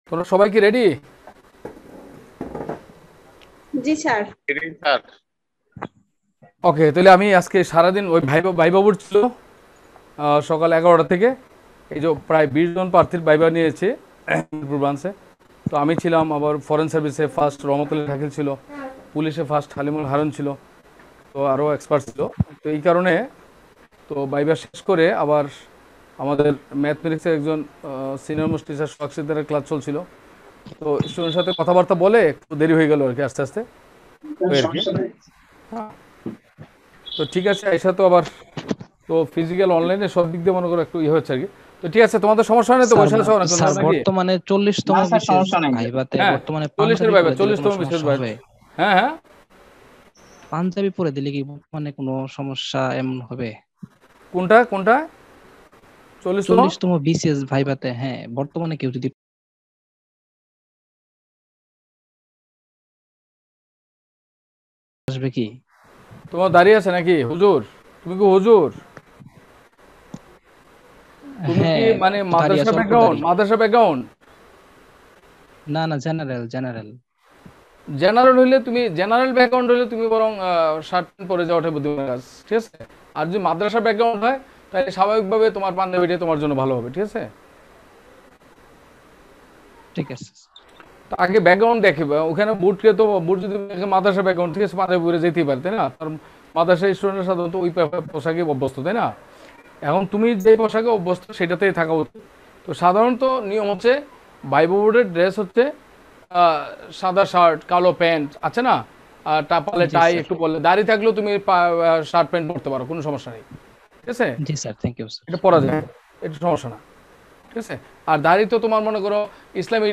তোমরা সবাই কি রেডি? জি স্যার। ওকে, তাহলে আমি আজকে সারাদিন ওই ভাইবাবুর ছিল সকাল 11টা থেকে। এই যে প্রায় 20 জন প্রার্থীর ভাইবা নিয়েছে ব্রাঞ্চে। তো আমি ছিলাম, আবার ফরেন সার্ভিসে ফার্স্ট রহমতুল্লাহ শাকিল ছিল, পুলিশে ফার্স্ট হালিমুল হারুন ছিল, তো আরও এক্সপার্ট ছিল। তো এই কারণে তো ভাইবা শেষ করে আবার আমাদের ম্যাথমেটিক্সের একজন সিনিয়র মোস্ট টিচার সোহাগ ক্লাস চলছিল। তো স্টুডেন্টের সাথে কথাবার্তা বলে একটু দেরি হয়ে গেল আর কি, আস্তে আস্তে ওই আর কি। হ্যাঁ, তো ঠিক আছে, এসা তো আবার তো ফিজিক্যাল অনলাইনে সব দিক দিয়ে মনে করো একটু ইয়ে হচ্ছে আর কি। তো ঠিক আছে, তোমাদের সমস্যা নেই তো, স্যার বসে আছো না স্যার নাকি? বর্তমানে 40তম না স্যার, বিশেষ সমস্যা নাই। ভাইভাতে হ্যাঁ, বর্তমানে 40-এর পাঞ্জাবি ভাইবা, পরে দিলে কোনো 40তম বিশেষ সমস্যা ভাই। হবে? হ্যাঁ হ্যাঁ, পাঞ্জাবি পরে দিলে কি মানে কোনো সমস্যা এমন হবে? কোনটা কোনটা 40তম? 40তম বিসিএস ভাইভাতে, হ্যাঁ, বর্তমানে কেউ যদি আসবে কি? তোমার দাঁড়িয়ে আছে নাকি হুজুর? তুমি কি হুজুর? তুমি কি হ্যাঁ, মানে দাঁড়িয়ে মাদ্রাসা আছে, অল্প ব্যাকগ্রাউন্ড? দাঁড়ি। মাদ্রাসা ব্যাকগ্রাউন্ড? না না, জেনারেল জেনারেল। জেনারেল হইলে তুমি, জেনারেল ব্যাকগ্রাউন্ড হইলে তুমি বরং শার্ট প্যান্ট পরে যাওয়াটাই বুদ্ধিমান কাজ, ঠিক আছে? আর যদি মাদ্রাসা ব্যাকগ্রাউন্ড হয় তাহলে স্বাভাবিকভাবে তোমার পাঞ্জাবিটাই তোমার জন্য ভালো হবে, ঠিক আছে? ঠিক আছে। তো আগে ব্যাকগ্রাউন্ড দেখবে, ওখানে বুটকে তো বুট যদি মাদ্রাসা ব্যাকগ্রাউন্ড, ঠিক আছে, পাঞ্জাবি পরে যেতেই পারে, তাই না? তার মাদ্রাসা স্টুডেন্টের সাধারণত ওই পোশাকে অভ্যস্ত, তাই না? এখন তুমি যে পোশাকে অভ্যস্ত সেটাতেই থাকা উচিত। তো সাধারণত নিয়ম হচ্ছে ভাইবা বোর্ডের ড্রেস হচ্ছে সাদা শার্ট, কালো প্যান্ট, আছে না? আর পারলে জি টাই স্যার। একটু পরলে, দাড়ি থাকলেও তুমি শার্ট প্যান্ট পরতে পারো, কোনো সমস্যা নেই, ঠিক আছে? জি স্যার, থ্যাংক ইউ স্যার। এটা পরা যায়, এটা সমস্যা না, ঠিক আছে? আর দাড়ি তো তোমার মনে করো ইসলামী,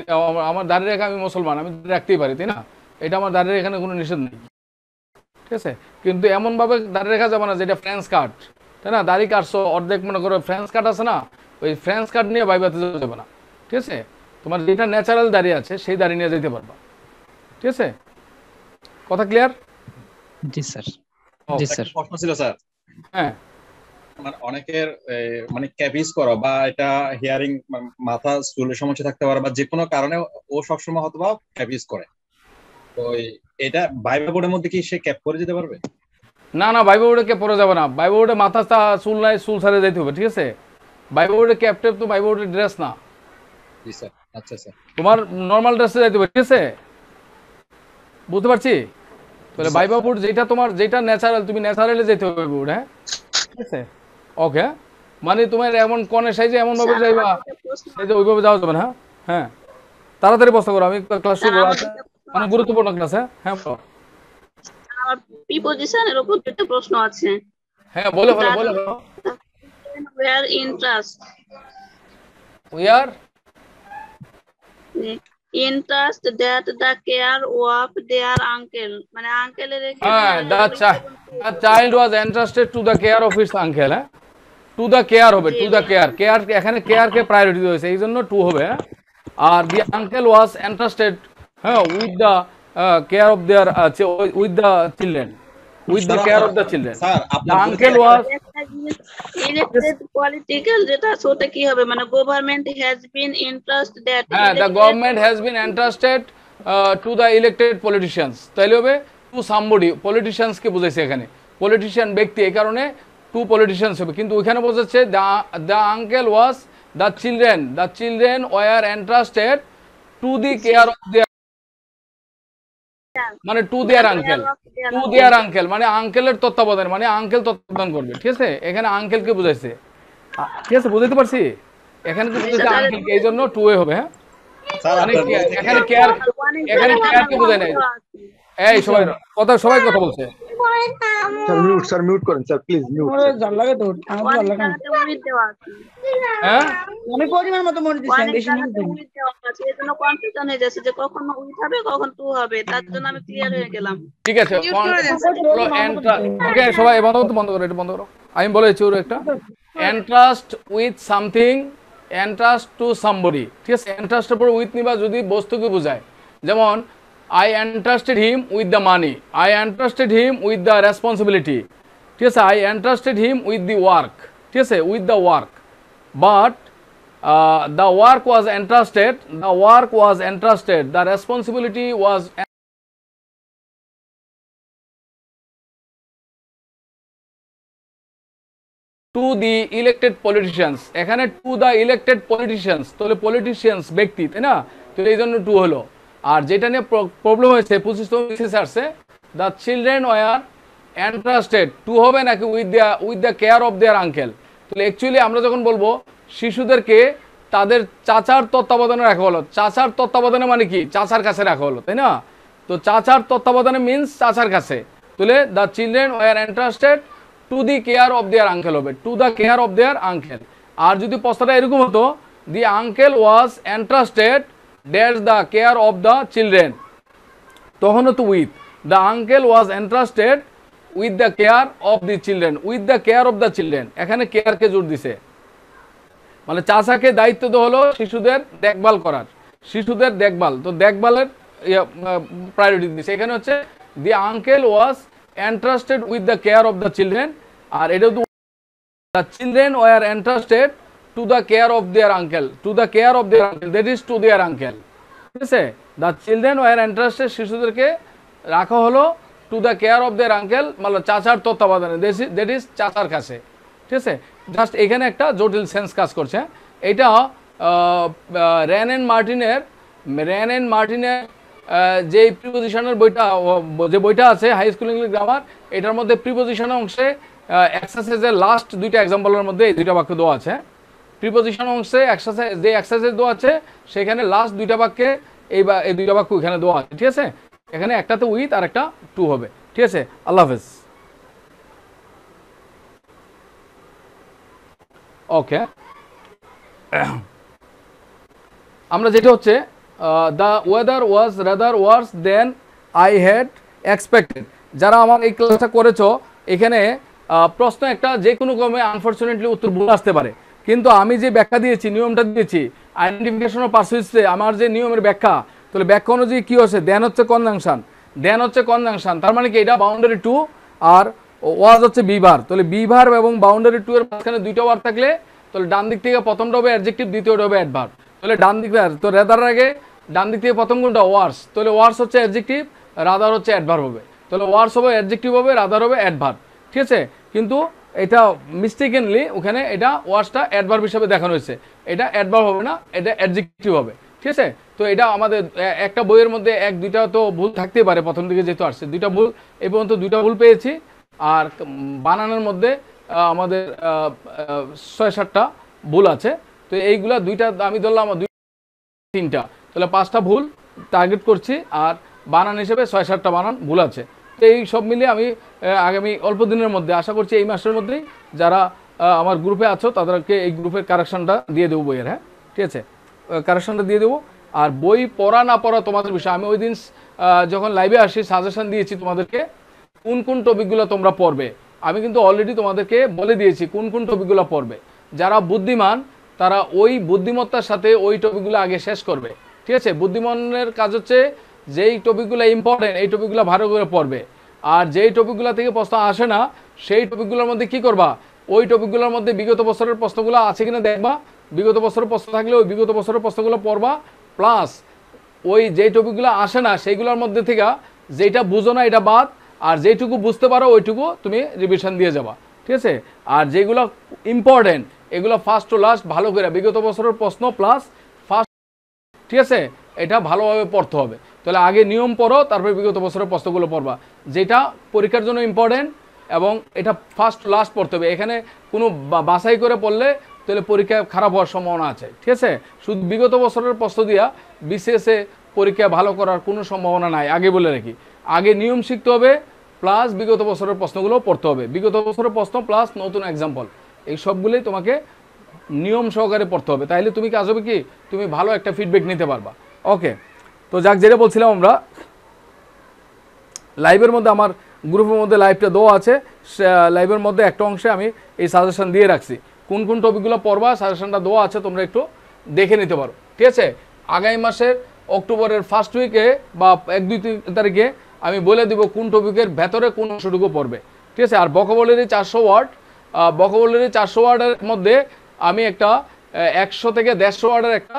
আমার দাড়ি রেখা, আমি মুসলমান, আমি দাড়ি রাখতেই পারি, তাই না? এটা আমার দাড়ির এখানে কোনো নিষেধ নেই, ঠিক আছে? কিন্তু এমনভাবে দাড়ি রেখা যাবে না যেটা ফ্রেঞ্চ কাট, তাই না? দাড়ি কাটছো অর্ধেক, মনে করো ফ্রেঞ্চ কাট আছে না, ওই ফ্রেঞ্চ কাট নিয়ে ভাইবাতে যাবে না, ঠিক আছে? তোমার যেটা ন্যাচারাল দাড়ি আছে সেই দাড়ি নিয়ে যেতে পারবা, ঠিক আছে? কথা ক্লিয়ার? জি স্যার। জি স্যার। একটা প্রশ্ন ছিল স্যার। হ্যাঁ, মানে অনেকের মানে ক্যাপিস করা বা এটা হিয়ারিং, মাথা চুলের সমস্যা থাকতে পারে বা যে কোনো কারণে ও সবসময় হয়তো বা ক্যাপিস করে। তো এটা ভাইবা বোর্ডের মধ্যে কি সে ক্যাপ করে যেতে পারবে? না না, ভাইবা বোর্ডে কে পরে যাবে না, ভাইবা বোর্ডে মাথা চুল নাই, চুল ছাড়ে যাইতে হবে, ঠিক আছে? ভাইবা বোর্ডে ক্যাপ টেপ তো ভাইবা বোর্ডের ড্রেস না, জি স্যার। আচ্ছা স্যার। তোমার নর্মাল ড্রেসে যাইতে হবে, ঠিক আছে? বুঝতে পারছি। তাহলে স্যার। ভাইবা বোর্ড যেটা তোমার, যেটা ন্যাচারাল, তুমি ন্যাচারালে যেতে হবে বোর্ড, হ্যাঁ, ঠিক আছে? ওকে, মানে তোমার এমন কনে সাইজে এমন ভাবে স্যার যাইবা, আমার দুটো প্রশ্ন সাইজে আছে। ওইভাবে যাওয়া যাবে না। হ্যাঁ হ্যাঁ, তাড়াতাড়ি বসতে করো, আমি ক্লাস স্যার শুরু আমার আছে, দুটো প্রশ্ন অনেক আছে। গুরুত্বপূর্ণ ক্লাস। হ্যাঁ হ্যাঁ বলো। আমার প্রিপজিশনের উপর দুটো প্রশ্ন আছে। হ্যাঁ বলে ফেলো, That বলে ফেলো। were interest. We are Interest that the care of their uncle. মানে আঙ্কেলের এখানে হ্যাঁ, the child was entrusted to the care of his uncle. হ্যাঁ, টু দ্য কেয়ার হবে, জি টু দ্য কেয়ার, কেয়ার এখানে কেয়ারকে প্রায়োরিটি দিয়েছে, এই জন্য টু হবে। হ্যাঁ? আর দি আঙ্কেল ওয়াজ এন্ট্রাস্টেড, হ্যাঁ, with the care of there, with the children, with the care of the children. Sir the আপনার আঙ্কেল ওয়াজ, ইলেক্টেড পলিটিক্যাল, যেটা ওটা কি হবে, মানে government has been interest that হ্যাঁ, the government has been entrusted to the elected politicians, তাইলে হবে two somebody. পলিটিশিয়ানসকে বুঝাইছে এখানে, পলিটিশিয়ান ব্যক্তি, এই কারণে টু পলিটিশিয়ানস হবে। কিন্তু ওইখানে বোঝাচ্ছে the uncle was, the children were entrusted to the care of their, মানে to their uncle, to their uncle মানে আঙ্কেলের তত্ত্বাবধান, মানে আঙ্কেল তত্ত্বাবধান করবে, ঠিক আছে? এখানে আঙ্কেলকে বুঝাইছে, ঠিক আছে? বুঝাইতে পারছি? এখানে কি বুঝাইছে আঙ্কেলকে, এই জন্য টু এ হবে। হ্যাঁ, স্যার মানে আপনার এখানে কেয়ার, এখানে কেয়ারকে বোঝায় নাই। এই সবাই কথা, সবাই কথা বলছে। স্যার মিউট করেন স্যার, প্লিজ মিউট। হ্যাঁ, আমি পরিমাণ মতো মরে দিচ্ছি, আমি বেশি নিয়ে দিই। এজন্য কনফিউশন হয়ে যাচ্ছে যে কখন উইথ হবে কখন টু হবে, তার জন্য আমি ক্লিয়ার হয়ে গেলাম। ঠিক আছে, ওকে সবাই বন্ধ করতে, বন্ধ করো, এটা বন্ধ করো। আমি বলেছি ওর একটা entrust with something, entrust two somebody, ঠিক আছে? এন্ট্রাস্টের পর উইথ নিবা যদি বস্তুকে বোঝায়, যেমন I entrusted him with the money, I entrusted him with the responsibility, ঠিক আছে? I entrusted him with the work, ঠিক আছে? With the work, but the work was entrusted, the responsibility was to the elected politicians, এখানে to the elected politicians, তাহলে politicians ব্যক্তি, তাই না? তো এই জন্য টু হলো। আর যেটা নিয়ে প্রবলেম হয়েছে 25তম বিসিএস আসছে, the children were entrusted, to হবে নাকি with the care of their uncle। তাহলে অ্যাকচুয়ালি আমরা যখন বলবো শিশুদেরকে তাদের চাচার তত্ত্বাবধানে রাখা হলো, চাচার তত্ত্বাবধানে মানে কি, চাচার কাছে রাখা হলো, তাই না? তো চাচার তত্ত্বাবধানে মিন্স চাচার কাছে, তাহলে the children were entrusted to the care of their uncle হবে, to the care of their uncle। আর যদি প্রশ্নটা এরকম হতো, the uncle was entrusted dash the care of the children, তখন হতো with, the uncle was entrusted with the care of the children, with the care of the children, এখানে কেয়ারকে জোর দিছে, মানে চাচাকে দায়িত্ব দেওয়া হলো শিশুদের দেখভাল করার, শিশুদের দেখভাল, তো দেখভালের প্রায়োরিটি দিছে। এখানে হচ্ছে the uncle was entrusted with the care of the children, আর এটা তো the children were entrusted to the care of their uncle, to the care of their uncle, that is to their uncle, ঠিক আছে? the children were entrusted, শিশুদেরকে রাখা হলো to the care of their uncle, মানে চাচার তত্ত্বাবধানে, that is চাচার কাছে, ঠিক আছে? জাস্ট এখানে একটা জটিল সেন্স কাজ করছে। এটা র্যান এন্ড মার্টিনের যে প্রিপোজিশনের বইটা আছে হাই স্কুল ইংলিশ গ্রামার, এটার মধ্যে প্রিপোজিশন অংশে এক্সারসাইজের লাস্ট দুইটা এক্সাম্পলের মধ্যে এই দুইটা বাক্য দেওয়া আছে। প্রিপোজিশন অংশে যে এক্সারসাইজ দেওয়া আছে সেখানে লাস্ট দুইটা বাক্যে এই দুইটা বাক্য এখানে দেওয়া আছে, ঠিক আছে? এখানে একটাতে উইথ আর একটা টু হবে, ঠিক আছে? আল্লাহ হাফেজ। ওকে, আমরা যেটা হচ্ছে the weather was rather worse than I had expected. যারা আমার এই ক্লাসটা করেছো, এখানে প্রশ্ন একটা যে কোনো ক্রমে আনফরচুনেটলি উত্তর ভুল আসতে পারে, কিন্তু আমি যে ব্যাখ্যা দিয়েছি, নিয়মটা দিয়েছি, আইডেন্টিফিকেশন অফ পারসুইসে আমার যে নিয়মের ব্যাখ্যা, তাহলে ব্যাখ্যা অনুযায়ী কী হচ্ছে, দেন হচ্ছে কনজাংশন, তার মানে কি এটা বাউন্ডারি টু আর ওয়াজ হচ্ছে বিভার, তাহলে বিভার এবং বাউন্ডারি টু এর মাঝখানে দুইটা ওয়ার্ড থাকলে তাহলে ডান দিক থেকে প্রথমটা হবে অ্যাডজেক্টিভ, দ্বিতীয়টা হবে অ্যাডভার্ব। তাহলে ডান দিক তো রেদারের আগে ডান দিক থেকে প্রথম কোনটা, ওয়ার্স, তাহলে ওয়ার্স হচ্ছে অ্যাডজেক্টিভ, রাদার হচ্ছে অ্যাডভার্ব হবে, তাহলে ওয়ার্স হবে অ্যাডজেক্টিভ হবে, রাদার হবে অ্যাডভার্ব, ঠিক আছে? কিন্তু এটা মিস্টেকেনলি ওখানে এটা ওয়ার্সটা অ্যাডভার্ব হিসেবে দেখানো হয়েছে, এটা অ্যাডভার্ব হবে না, এটা অ্যাডজেক্টিভ হবে, ঠিক আছে? তো এটা আমাদের একটা বইয়ের মধ্যে এক দুইটা তো ভুল থাকতেই পারে, প্রথম দিকে যেহেতু আসছে দুইটা ভুল, এই পর্যন্ত দুইটা ভুল পেয়েছি, আর বানানোর মধ্যে আমাদের ৬-৭টা ভুল আছে। তো এইগুলা দুইটা আমি ধরলাম তিনটা, তাহলে 5টা ভুল টার্গেট করছি, আর বানান হিসেবে ৬-৭টা বানান ভুল আছে। তো এই সব মিলিয়ে আমি আগামী অল্প দিনের মধ্যে আশা করছি এই মাসের মধ্যেই যারা আমার গ্রুপে আছো তাদেরকে এই গ্রুপের কারেকশনটা দিয়ে দেবো বইয়ের, হ্যাঁ ঠিক আছে, কারেকশনটা দিয়ে দেবো। আর বই পড়া না পড়া তোমাদের বিষয়, আমি ওই দিন যখন লাইভে আসি সাজেশন দিয়েছি তোমাদেরকে কোন কোন টপিকগুলো তোমরা পড়বে, আমি কিন্তু অলরেডি তোমাদেরকে বলে দিয়েছি কোন কোন টপিকগুলো পড়বে। যারা বুদ্ধিমান তারা ওই বুদ্ধিমত্তার সাথে ওই টপিকগুলো আগে শেষ করবে, ঠিক আছে। বুদ্ধিমানের কাজ হচ্ছে যেই টপিকগুলো ইম্পর্টেন্ট এই টপিকগুলো ভালো করে পড়বে, আর যেই টপিকগুলো থেকে প্রশ্ন আসে না সেই টপিকগুলোর মধ্যে কি করবা, ওই টপিকগুলোর মধ্যে বিগত বছরের প্রশ্নগুলো আছে কিনা দেখবা, বিগত বছরের প্রশ্ন থাকলে ওই বিগত বছরের প্রশ্নগুলো পড়বা, প্লাস ওই যেই টপিকগুলো আসে না সেইগুলোর মধ্যে থেকে যেটা বুঝো না এটা বাদ, আর যেইটুকু বুঝতে পারো ওইটুকু তুমি রিভিশন দিয়ে যাবা, ঠিক আছে। আর যেগুলো ইম্পর্টেন্ট এগুলো ফার্স্ট টু লাস্ট ভালো করে বিগত বছরের প্রশ্ন প্লাস ফার্স্ট, ঠিক আছে, এটা ভালোভাবে পড়তে হবে। তাহলে আগে নিয়ম পড়ো, তারপরে বিগত বছরের প্রশ্নগুলো পড়বা, যেটা পরীক্ষার জন্য ইম্পর্টেন্ট, এবং এটা ফার্স্ট টু লাস্ট পড়তে হবে। এখানে কোনো বাছাই করে পড়লে তাহলে পরীক্ষা খারাপ হওয়ার সম্ভাবনা আছে, ঠিক আছে। শুধু বিগত বছরের প্রশ্ন দিয়া বিসিএসে পরীক্ষা ভালো করার কোনো সম্ভাবনা নাই, আগে বলে রাখি। আগে নিয়ম শিখতে হবে, প্লাস বিগত বছরের প্রশ্নগুলো পড়তে হবে, বিগত বছরের প্রশ্ন প্লাস নতুন এক্সাম্পল, এই সবগুলোই তোমাকে নিয়ম সহকারে পড়তে হবে। তাইলে তুমি কাজ হবে কি, তুমি ভালো একটা ফিডব্যাক নিতে পারবা। ওকে, তো যাক, যেটা বলছিলাম আমরা লাইভের মধ্যে আমার গ্রুপের মধ্যে লাইভটা দেওয়া আছে, লাইভের মধ্যে একটা অংশে আমি এই সাজেশন দিয়ে রাখছি, কোন কোন টপিকগুলো পড়বা সাজেশনটা দেওয়া আছে, তোমরা একটু দেখে নিতে পারো, ঠিক আছে। আগামী মাসের অক্টোবরের ফার্স্ট উইকে বা 1-2 তারিখে আমি বলে দিব কোন টপিকের ভেতরে কোন অংশটুকু পড়বে, ঠিক আছে। আর বকোবুলারি 400 ওয়ার্ড, বকোবুলারি 400 ওয়ার্ডের মধ্যে আমি একটা 100 থেকে 150 ওয়ার্ডের একটা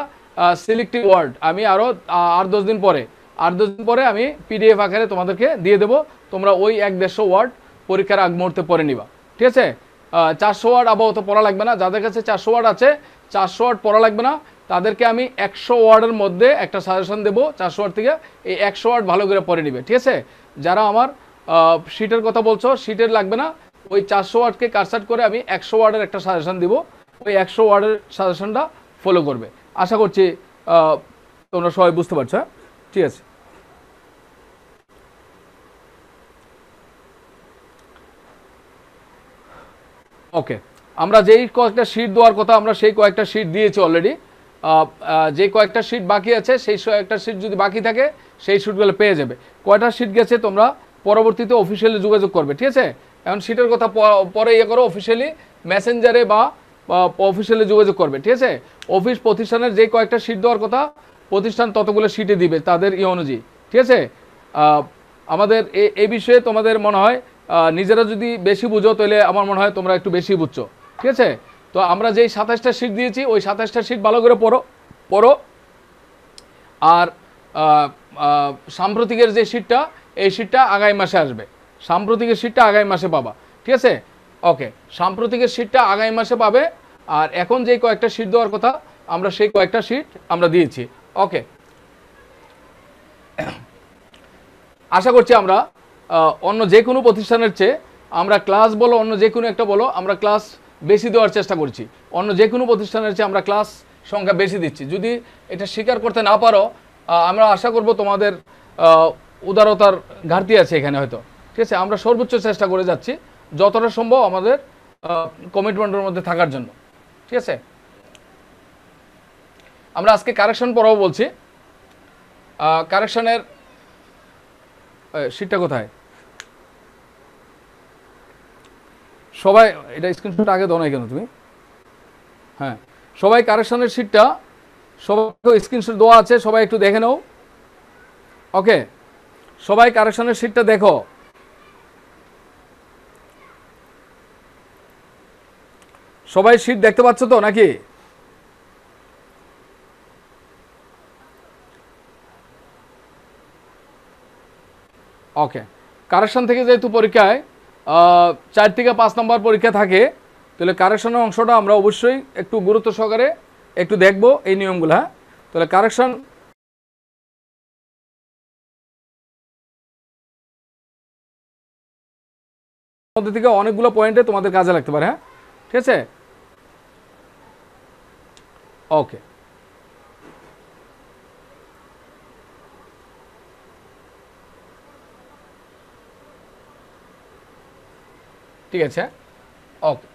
সিলেক্টিভ ওয়ার্ড আমি আরও 8-10 দিন পরে আমি পিডিএফ আকারে তোমাদেরকে দিয়ে দেবো। তোমরা ওই 1-150 ওয়ার্ড পরীক্ষার আগ মুহূর্তে পড়ে নিবা, ঠিক আছে? 400 ওয়ার্ড আপাতত পড়া লাগবে না। যাদের কাছে 400 ওয়ার্ড আছে, 400 ওয়ার্ড পড়া লাগবে না, তাদেরকে আমি 100 ওয়ার্ডের মধ্যে একটা সাজেশন দেবো 400 ওয়ার্ড থেকে। এই 100 ওয়ার্ড ভালো করে পড়ে নিবে, ঠিক আছে? যারা আমার শিটের কথা বলছো, শিটের লাগবে না, ওই 400 ওয়ার্ডকে কাটসাট করে আমি 100 ওয়ার্ডের একটা সাজেশন দিব। ওই 100 ওয়ার্ডের সাজেশনটা ফলো করবে। আশা করছি তোমরা সবাই বুঝতে পারছো, হ্যাঁ? ঠিক আছে। ওকে, আমরা যেই কয়েকটা শিট দেওয়ার কথা আমরা সেই কয়েকটা শিট দিয়েছি অলরেডি। যে কয়েকটা শিট বাকি আছে সেই কয়েকটা শিট যদি বাকি থাকে সেই শিটগুলো পেয়ে যাবে। কয়টা শিট গেছে তোমরা পরবর্তীতে অফিসিয়ালি যোগাযোগ করবে, ঠিক আছে? এখন শিটের কথা পরে ইয়ে করো, অফিসিয়ালি মেসেঞ্জারে বা অফিসিয়ালি যোগাযোগ করবে, ঠিক আছে? অফিস প্রতিষ্ঠানের যে কয়েকটা শিট দেওয়ার কথা প্রতিষ্ঠান ততগুলো শিটে দিবে তাদের ইয়ে অনুযায়ী, ঠিক আছে? আমাদের এই বিষয়ে তোমাদের মনে হয় নিজেরা যদি বেশি বুঝো তাহলে আমার মনে হয় তোমরা একটু বেশি বুঝছো, ঠিক আছে? তো আমরা যেই 27টা শিট দিয়েছি ওই 27টা শিট ভালো করে পড়ো। আর সাম্প্রতিকের যে শিটটা, এই শিটটা আগামী মাসে আসবে। সাম্প্রতিকের শিটটা আগামী মাসে পাবা, ঠিক আছে? ওকে, সাম্প্রতিকের শিটটা আগামী মাসে পাবে। আর এখন যেই কয়েকটা শিট দেওয়ার কথা আমরা সেই কয়েকটা শিট আমরা দিয়েছি। ওকে, আশা করছি আমরা অন্য যে কোনো প্রতিষ্ঠানের চেয়ে আমরা ক্লাস বলো, অন্য যে কোনো একটা বলো, আমরা ক্লাস বেশি দেওয়ার চেষ্টা করছি। অন্য যে কোনো প্রতিষ্ঠানের চেয়ে আমরা ক্লাস সংখ্যা বেশি দিচ্ছি। যদি এটা স্বীকার করতে না পারো, আমরা আশা করব তোমাদের উদারতার ঘাটতি আছে এখানে হয়তো, ঠিক আছে? আমরা সর্বোচ্চ চেষ্টা করে যাচ্ছি যতটা সম্ভব আমাদের কমিটমেন্টের মধ্যে থাকার জন্য, ঠিক আছে? আমরা আজকে কারেকশন পড়াবো বলছি। কারেকশনের শিটটা কোথায়? সবাই এটা স্ক্রিনশট আগে দাও না কেন তুমি? হ্যাঁ, সবাই কারেকশনের শিটটা সবাই স্ক্রিনশট দেওয়া আছে, সবাই একটু দেখে নাও। ওকে, সবাই কারেকশনের শিটটা দেখো। সবাই শিট দেখতে পাচ্ছ তো নাকি? ওকে, কারেকশন থেকে যেহেতু পরীক্ষায় 4 থেকে 5 নম্বর পরীক্ষা থাকে, তাহলে কারেকশনের অংশটা আমরা অবশ্যই একটু গুরুত্ব সহকারে একটু দেখব এই নিয়মগুলো, হ্যাঁ? তাহলে কারেকশন মধ্যে থেকে অনেকগুলো পয়েন্টে তোমাদের কাজে লাগতে পারে, হ্যাঁ? ঠিক আছে? ওকে, ঠিক আছে, ওকে।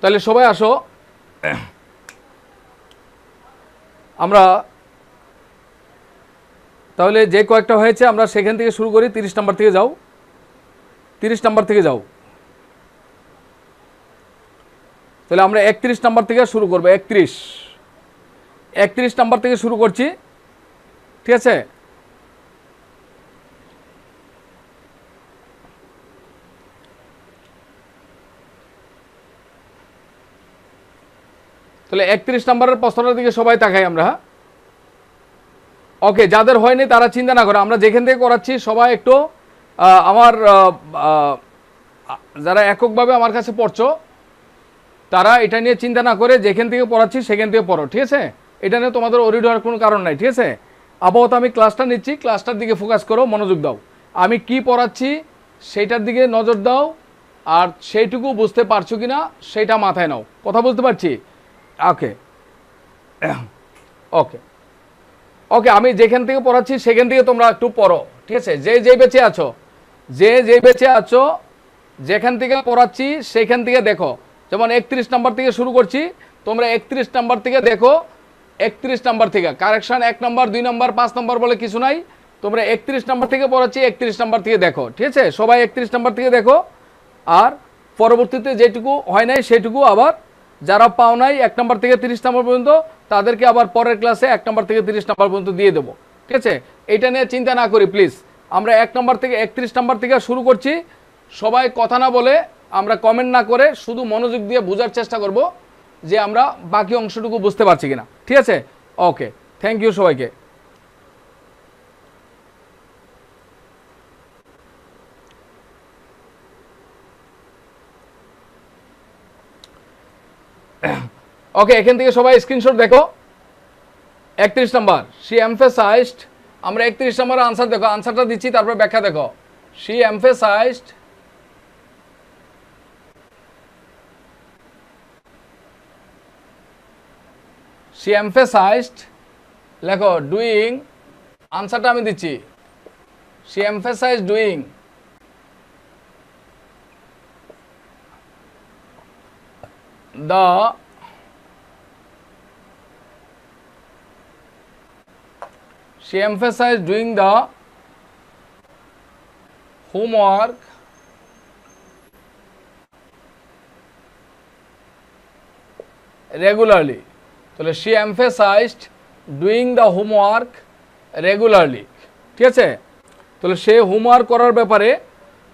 তাহলে সবাই আসো, আমরা তাহলে যে কয়েকটা হয়েছে আমরা সেখান থেকে শুরু করি। 30 নম্বর থেকে যাও, 30 নম্বর থেকে যাও। তাহলে আমরা 31 নম্বর থেকে শুরু করবো। 31 নম্বর থেকে শুরু করছি, ঠিক আছে? তাহলে 31 নম্বরের প্রশ্নটার দিকে সবাই তাকাই আমরা, হ্যাঁ? ওকে, যাদের হয়নি তারা চিন্তা না করে, আমরা যেখান থেকে করাচ্ছি সবাই একটু আমার যারা এককভাবে আমার কাছে পড়ছো তারা এটা নিয়ে চিন্তা না করে যেখান থেকে পড়াচ্ছি সেখান থেকে পড়ো, ঠিক আছে? এটা নিয়ে তোমাদের অরিড হওয়ার কোনো কারণ নাই, ঠিক আছে? আপাতত আমি ক্লাসটা নিচ্ছি, ক্লাসটার দিকে ফোকাস করো, মনোযোগ দাও। আমি কি পড়াচ্ছি সেইটার দিকে নজর দাও, আর সেইটুকু বুঝতে পারছো কি না সেইটা মাথায় নাও। কথা বলতে পারছি? ওকে ওকে ওকে, আমি যেখান থেকে পড়াচ্ছি সেখান থেকে তোমরা একটু পড়ো, ঠিক আছে? যে বেঁচে আছো, যে বেঁচে আছো, যেখান থেকে পড়াচ্ছি সেখান থেকে দেখো। যেমন 31 নম্বর থেকে শুরু করছি, তোমরা 31 নম্বর থেকে দেখো। 31 নম্বর থেকে কারেকশন 1 নম্বর 2 নম্বর 5 নম্বর বলে কিছু নাই, তোমরা 31 নম্বর থেকে পড়াচ্ছি, 31 নম্বর থেকে দেখো, ঠিক আছে? সবাই 31 নম্বর থেকে দেখো। আর পরবর্তীতে যেটুকু হয় নাই সেটুকু আবার যারা পাও নাই 1 নম্বর থেকে 30 নম্বর পর্যন্ত তাদেরকে আবার পরের ক্লাসে 1 নম্বর থেকে 30 নম্বর পর্যন্ত দিয়ে দেবো, ঠিক আছে? এটা নিয়ে চিন্তা না করি প্লিজ। আমরা 1 নম্বর থেকে 31 নম্বর থেকে শুরু করছি, সবাই কথা না বলে, আমরা কমেন্ট না করে শুধু মনোযোগ দিয়ে বোঝার চেষ্টা করব যে আমরা বাকি অংশটুকু বুঝতে পারছি কিনা। ঠিক আছে? ওকে, থ্যাংক ইউ সবাইকে। ওকে, এখান থেকে সবাই স্ক্রিনশট দেখো। 31 নাম্বার, শি এমফেসাইজড, আমরা 31 নম্বরের আনসার দেখো, আনসারটা দিচ্ছি তারপর ব্যাখ্যা দেখো। শি এমফেসাইজড লেখো ডুইং, আনসারটা আমি দিচ্ছি। She এমফেসাইজড doing the she emphasized doing the homework regularly. তাহলে she emphasized doing the homework regularly. ঠিক আছে? তাহলে সে হোমওয়ার্ক করার ব্যাপারে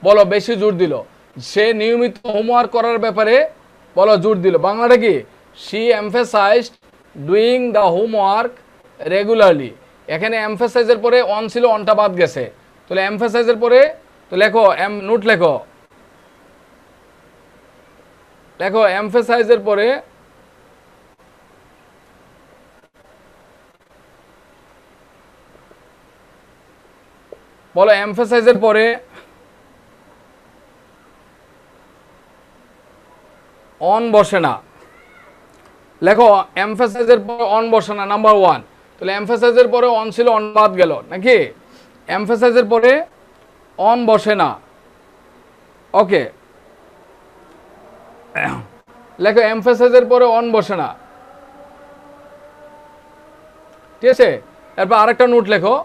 বলো বেশি জোর দিল। সে নিয়মিত হোমওয়ার্ক করার ব্যাপারে বলো জোর দিল। বাংলাটা কি? she emphasized doing the homework regularly. এখানে এমফাসাইজের পরে অন ছিল, অনটা বাদ গেছে। তাহলে এমফাসাইজের পরে তো লেখো নোট লেখো, এমফাসাইজের পরে বলো এমফাসাইজের পরে অন বসে না। লেখো এমফাসাইজের পরে অন বসে না, নাম্বার 1। তাহলে এমফাসাইজের পরে অন ছিল, অন বাদ গেল নাকি? এমফাসাইজের পরে অন বসে না। ওকে, লেখো এমফাসাইজের পরে অন বসে না। ঠিক আছে? এরপর আরেকটা নোট লেখো,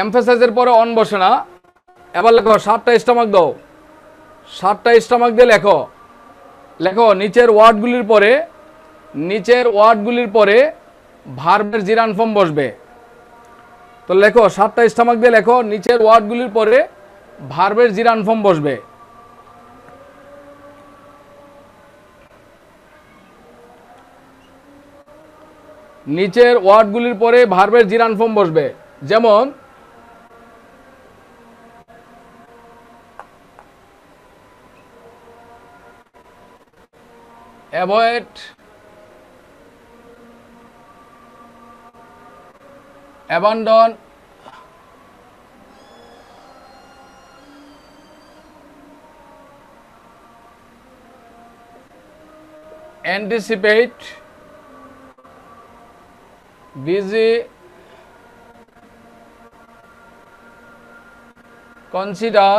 এমফাসাইজের পরে অন বসে না। এবার লেখো 7টা স্টমাক দাও, 7টা স্টমাক দিয়ে লেখো নিচের ওয়ার্ডগুলির পরে ভার্বের জিরান ফর্ম বসবে। তো লেখো 7টা স্টমাক দিয়ে লেখো নিচের ওয়ার্ডগুলির পরে ভার্বের জিরান ফর্ম বসবে। নিচের ওয়ার্ডগুলির পরে ভার্বের জিরান ফর্ম বসবে। যেমন avoid, abandon, anticipate, busy, consider,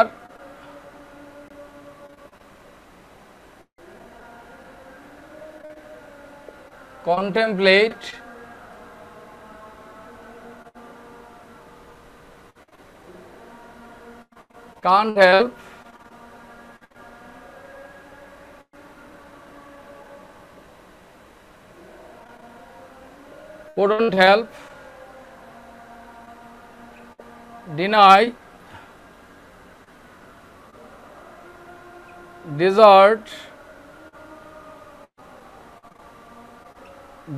contemplate, can't help, couldn't help, deny, desert,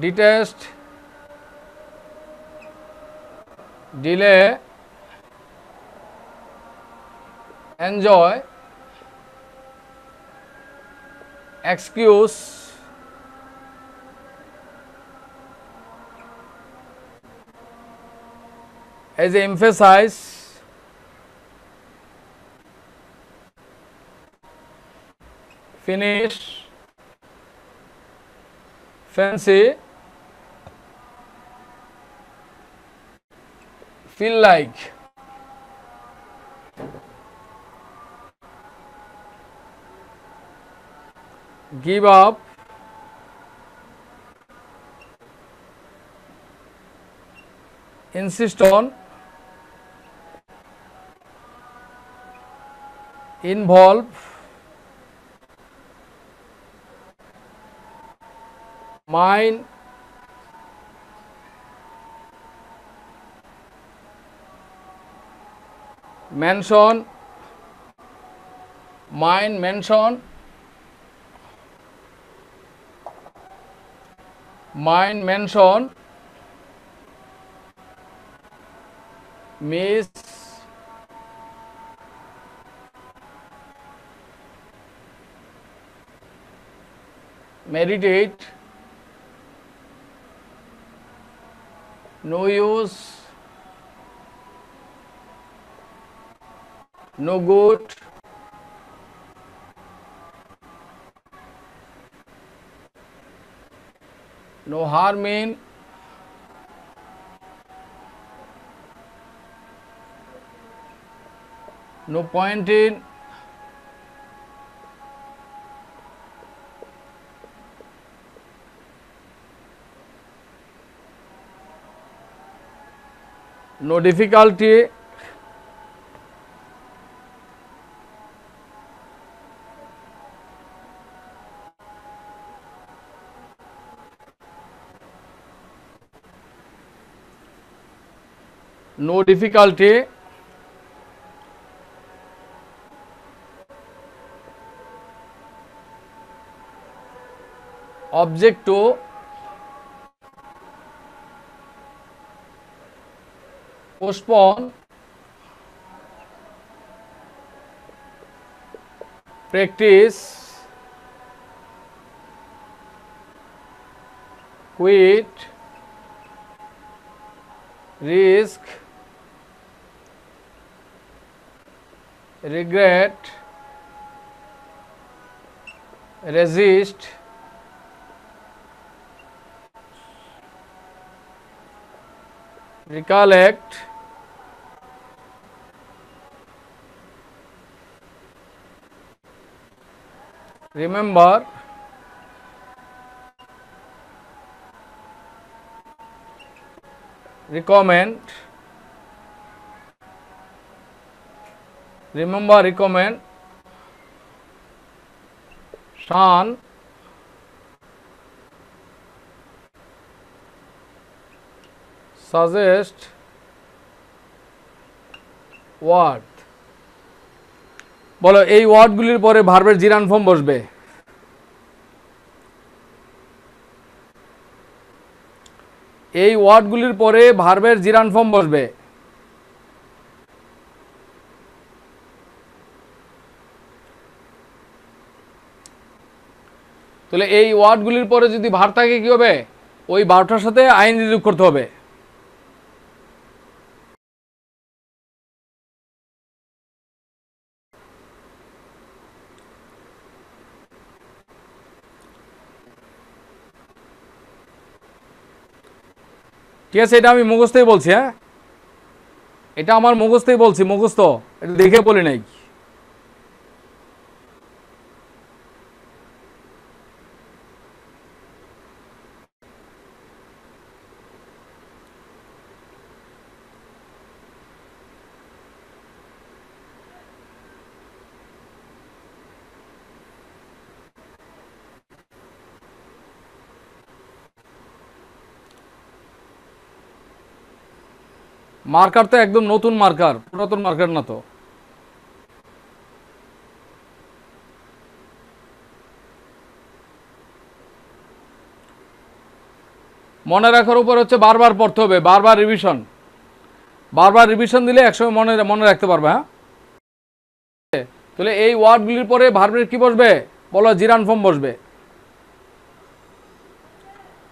detest, delay, enjoy, excuse, as emphasize, finish, fancy, feel like, give up, insist on, involve, mind, mention, Mine mention. Mine mention. Miss meditate. No use. No good. No harm in. No point in. No difficulty. No difficulty. Object to. Postpone. Practice. Quit. Risk. Regret. Resist. Recollect. Remember. Recommend. Remember, recommend. Shun. Suggest. Word. বলো এই ওয়ার্ডগুলির পরে ভার্বের জিরান form বসবে। এই ওয়ার্ডগুলির পরে ভার্বের জিরান form বসবে। তাহলে এই ওয়ার্ডগুলির পরে যদি ভার থাকে কি হবে, ওই ভার্বটার সাথে আইএনজি যোগ করতে হবে। ঠিক আছে, এটা আমি মুখস্থই বলছি। হ্যাঁ, এটা আমার মুখস্থই বলছি, মুখস্থ, এটা দেখে বলি নাই। মার্কার তো একদম নতুন মার্কার, পুরাতন মার্কার না তো। মনে রাখার উপর হচ্ছে বারবার পড়তে হবে, বারবার রিভিশন। বারবার রিভিশন দিলে একসময় মনে মনে রাখতে পারবে। হ্যাঁ, তাহলে এই ওয়ার্ডগুলির পরে ভার্বের কি বসবে বলো, জিরান ফর্ম বসবে।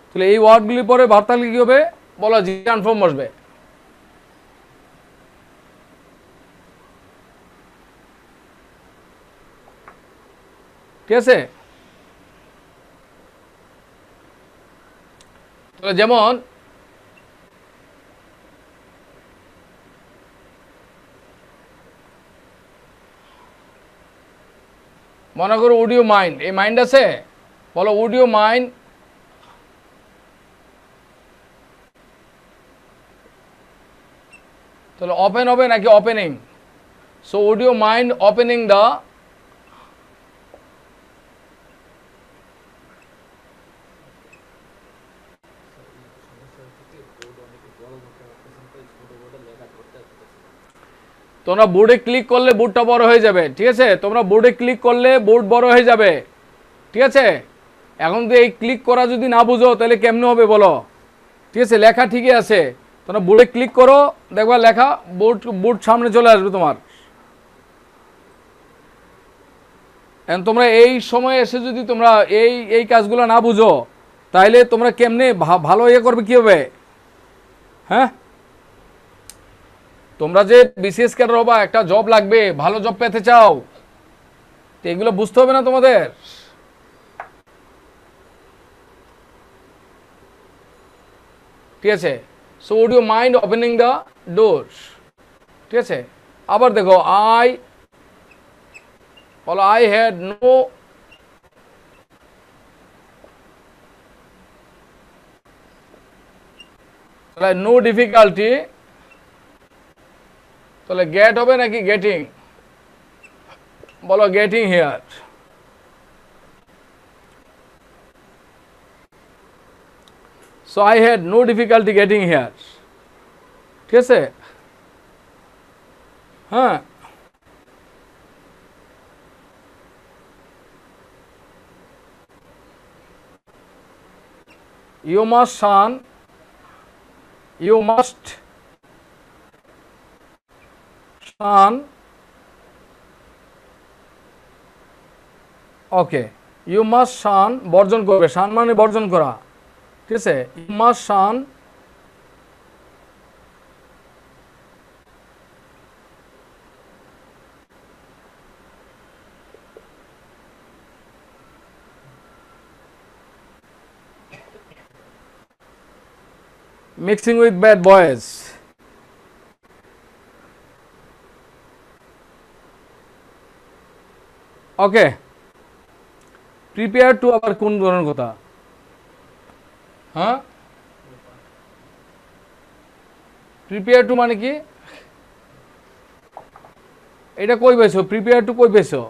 তাহলে এই ওয়ার্ডগুলির পরে ভার্ব থাকলে কি হবে বলো, জিরান ফর্ম বসবে। ঠিক আছে, তাহলে যেমন মনে করো উড ইউ মাইন্ড, এই মাইন্ড আছে, বলো উড ইউ মাইন্ড। তাহলে ওপেন হবে নাকি opening? So would you mind opening the, তোমরা বোর্ডে ক্লিক করলে বোর্ডটা বড় হয়ে যাবে, ঠিক আছে? তোমরা বোর্ডে ক্লিক করলে বোর্ড বড় হয়ে যাবে, ঠিক আছে? এখন যদি এই ক্লিক করা যদি না বুঝো তাহলে কেমনে হবে বলো? ঠিক আছে, লেখা ঠিকই আছে, তোমরা বোর্ডে ক্লিক করো, দেখবা লেখা বোর্ড সামনে চলে আসবে তোমার। এখন তোমরা এই সময় এসে যদি তোমরা এই কাজগুলো না বুঝো তাহলে তোমরা কেমনে ভালো ইয়ে করবে, কি হবে? হ্যাঁ, তোমরা যে বিসিএস ক্যাডার হবা, একটা জব লাগবে, ভালো জব পেতে চাও, তো এগুলো বুঝতে হবে না তোমাদের? ঠিক আছে, so would you mind opening the door? ঠিক আছে, আবার দেখো I had no difficulty, তাহলে গেট হবে নাকি গেটিং? বলো getting here. So I had no difficulty getting here, ঠিক আছে? হ্যাঁ, you must shun okay, you must shun, বর্জন করবে, শান মানে বর্জন করা, ঠিক আছে? You must shun mixing with bad boys. Okay, prepare to আবার কোন ধরনের কথা? হ্যাঁ, প্রিপেয়ার টু মানে কি? এটা কই পেয়েছো? প্রিপেয়ার টু কই পেয়েছো?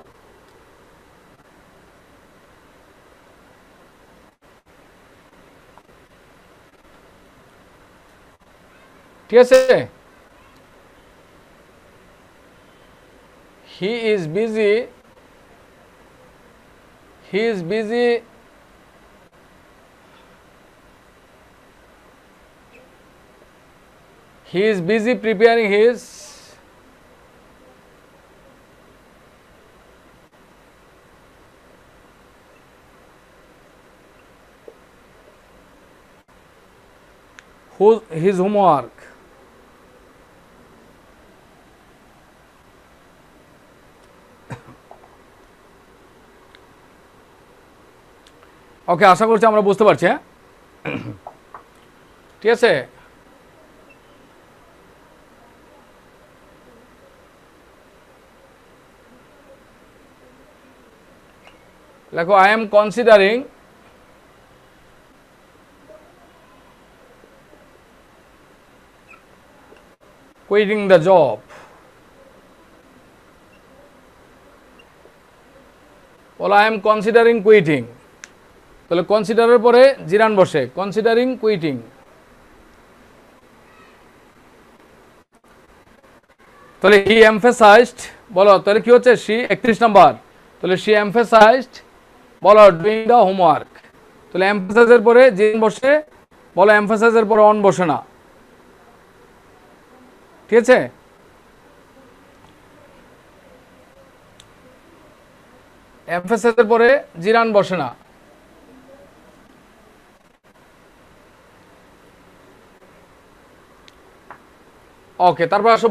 ঠিক আছে, he is busy preparing his homework. ওকে, আশা করছি আমরা বুঝতে পারছি। হ্যাঁ, ঠিক আছে, লেখো I am considering quitting the job. বলো I am considering quitting, তাহলে কনসিডারের পরে জিরান বসে, কনসিডারিং কুইটিং। তাহলে হি এমফেসাইজড, বলো তাহলে কি হচ্ছে? শি 31 নাম্বার, তাহলে শি এমফেসাইজড, বলো ডুইং দ্য হোমওয়ার্ক। তাহলে এমফেসাইজের পরে জিরান বসে, বলো এমফেসাইজের পরে অন বসে না, ঠিক আছে? এমফেসাইজের পরে জিরান বসে না। ওকে, তারপর আসো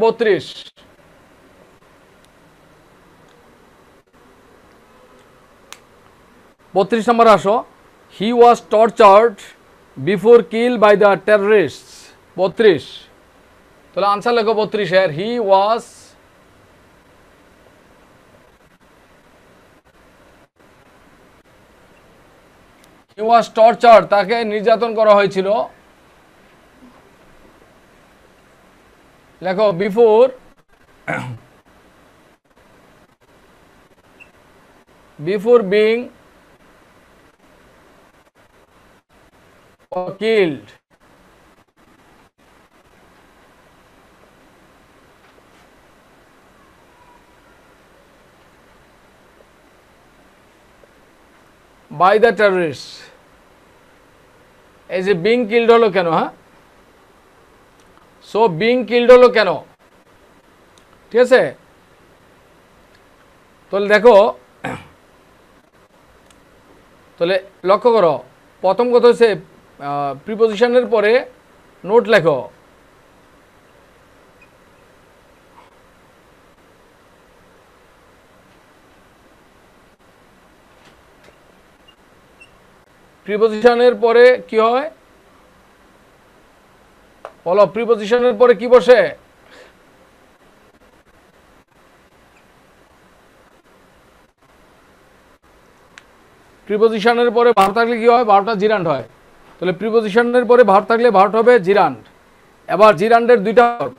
32 নম্বর আসো। He was tortured before kill by the terrorist. 32, তাহলে আনসার লেখো 32 এর, হি ওয়াজ টর্চার্ড, তাকে নির্যাতন করা হয়েছিল। লেখো before being killed. By the terrorist. এই যে বিং কিল্ড হলো কেন, হ্যাঁ, সো বিং কিল্ড হলো কেন, ঠিক আছে। তাহলে দেখো, তাহলে লক্ষ্য করো, প্রথম কথা হচ্ছে প্রিপোজিশনের পরে নোট লেখো। প্রিপোজিশনের পরে কি হয় বলো, প্রিপোজিশনের পরে কি বসে? প্রিপোজিশনের পরে ভার্ব থাকলে কি হয়? ভার্বটা জিরান্ড হয়। তাহলে প্রিপোজিশনের পরে ভার্ব থাকলে ভার্ব হবে জিরান্ড। এবার জিরান্ডের দুইটা ভার্ব,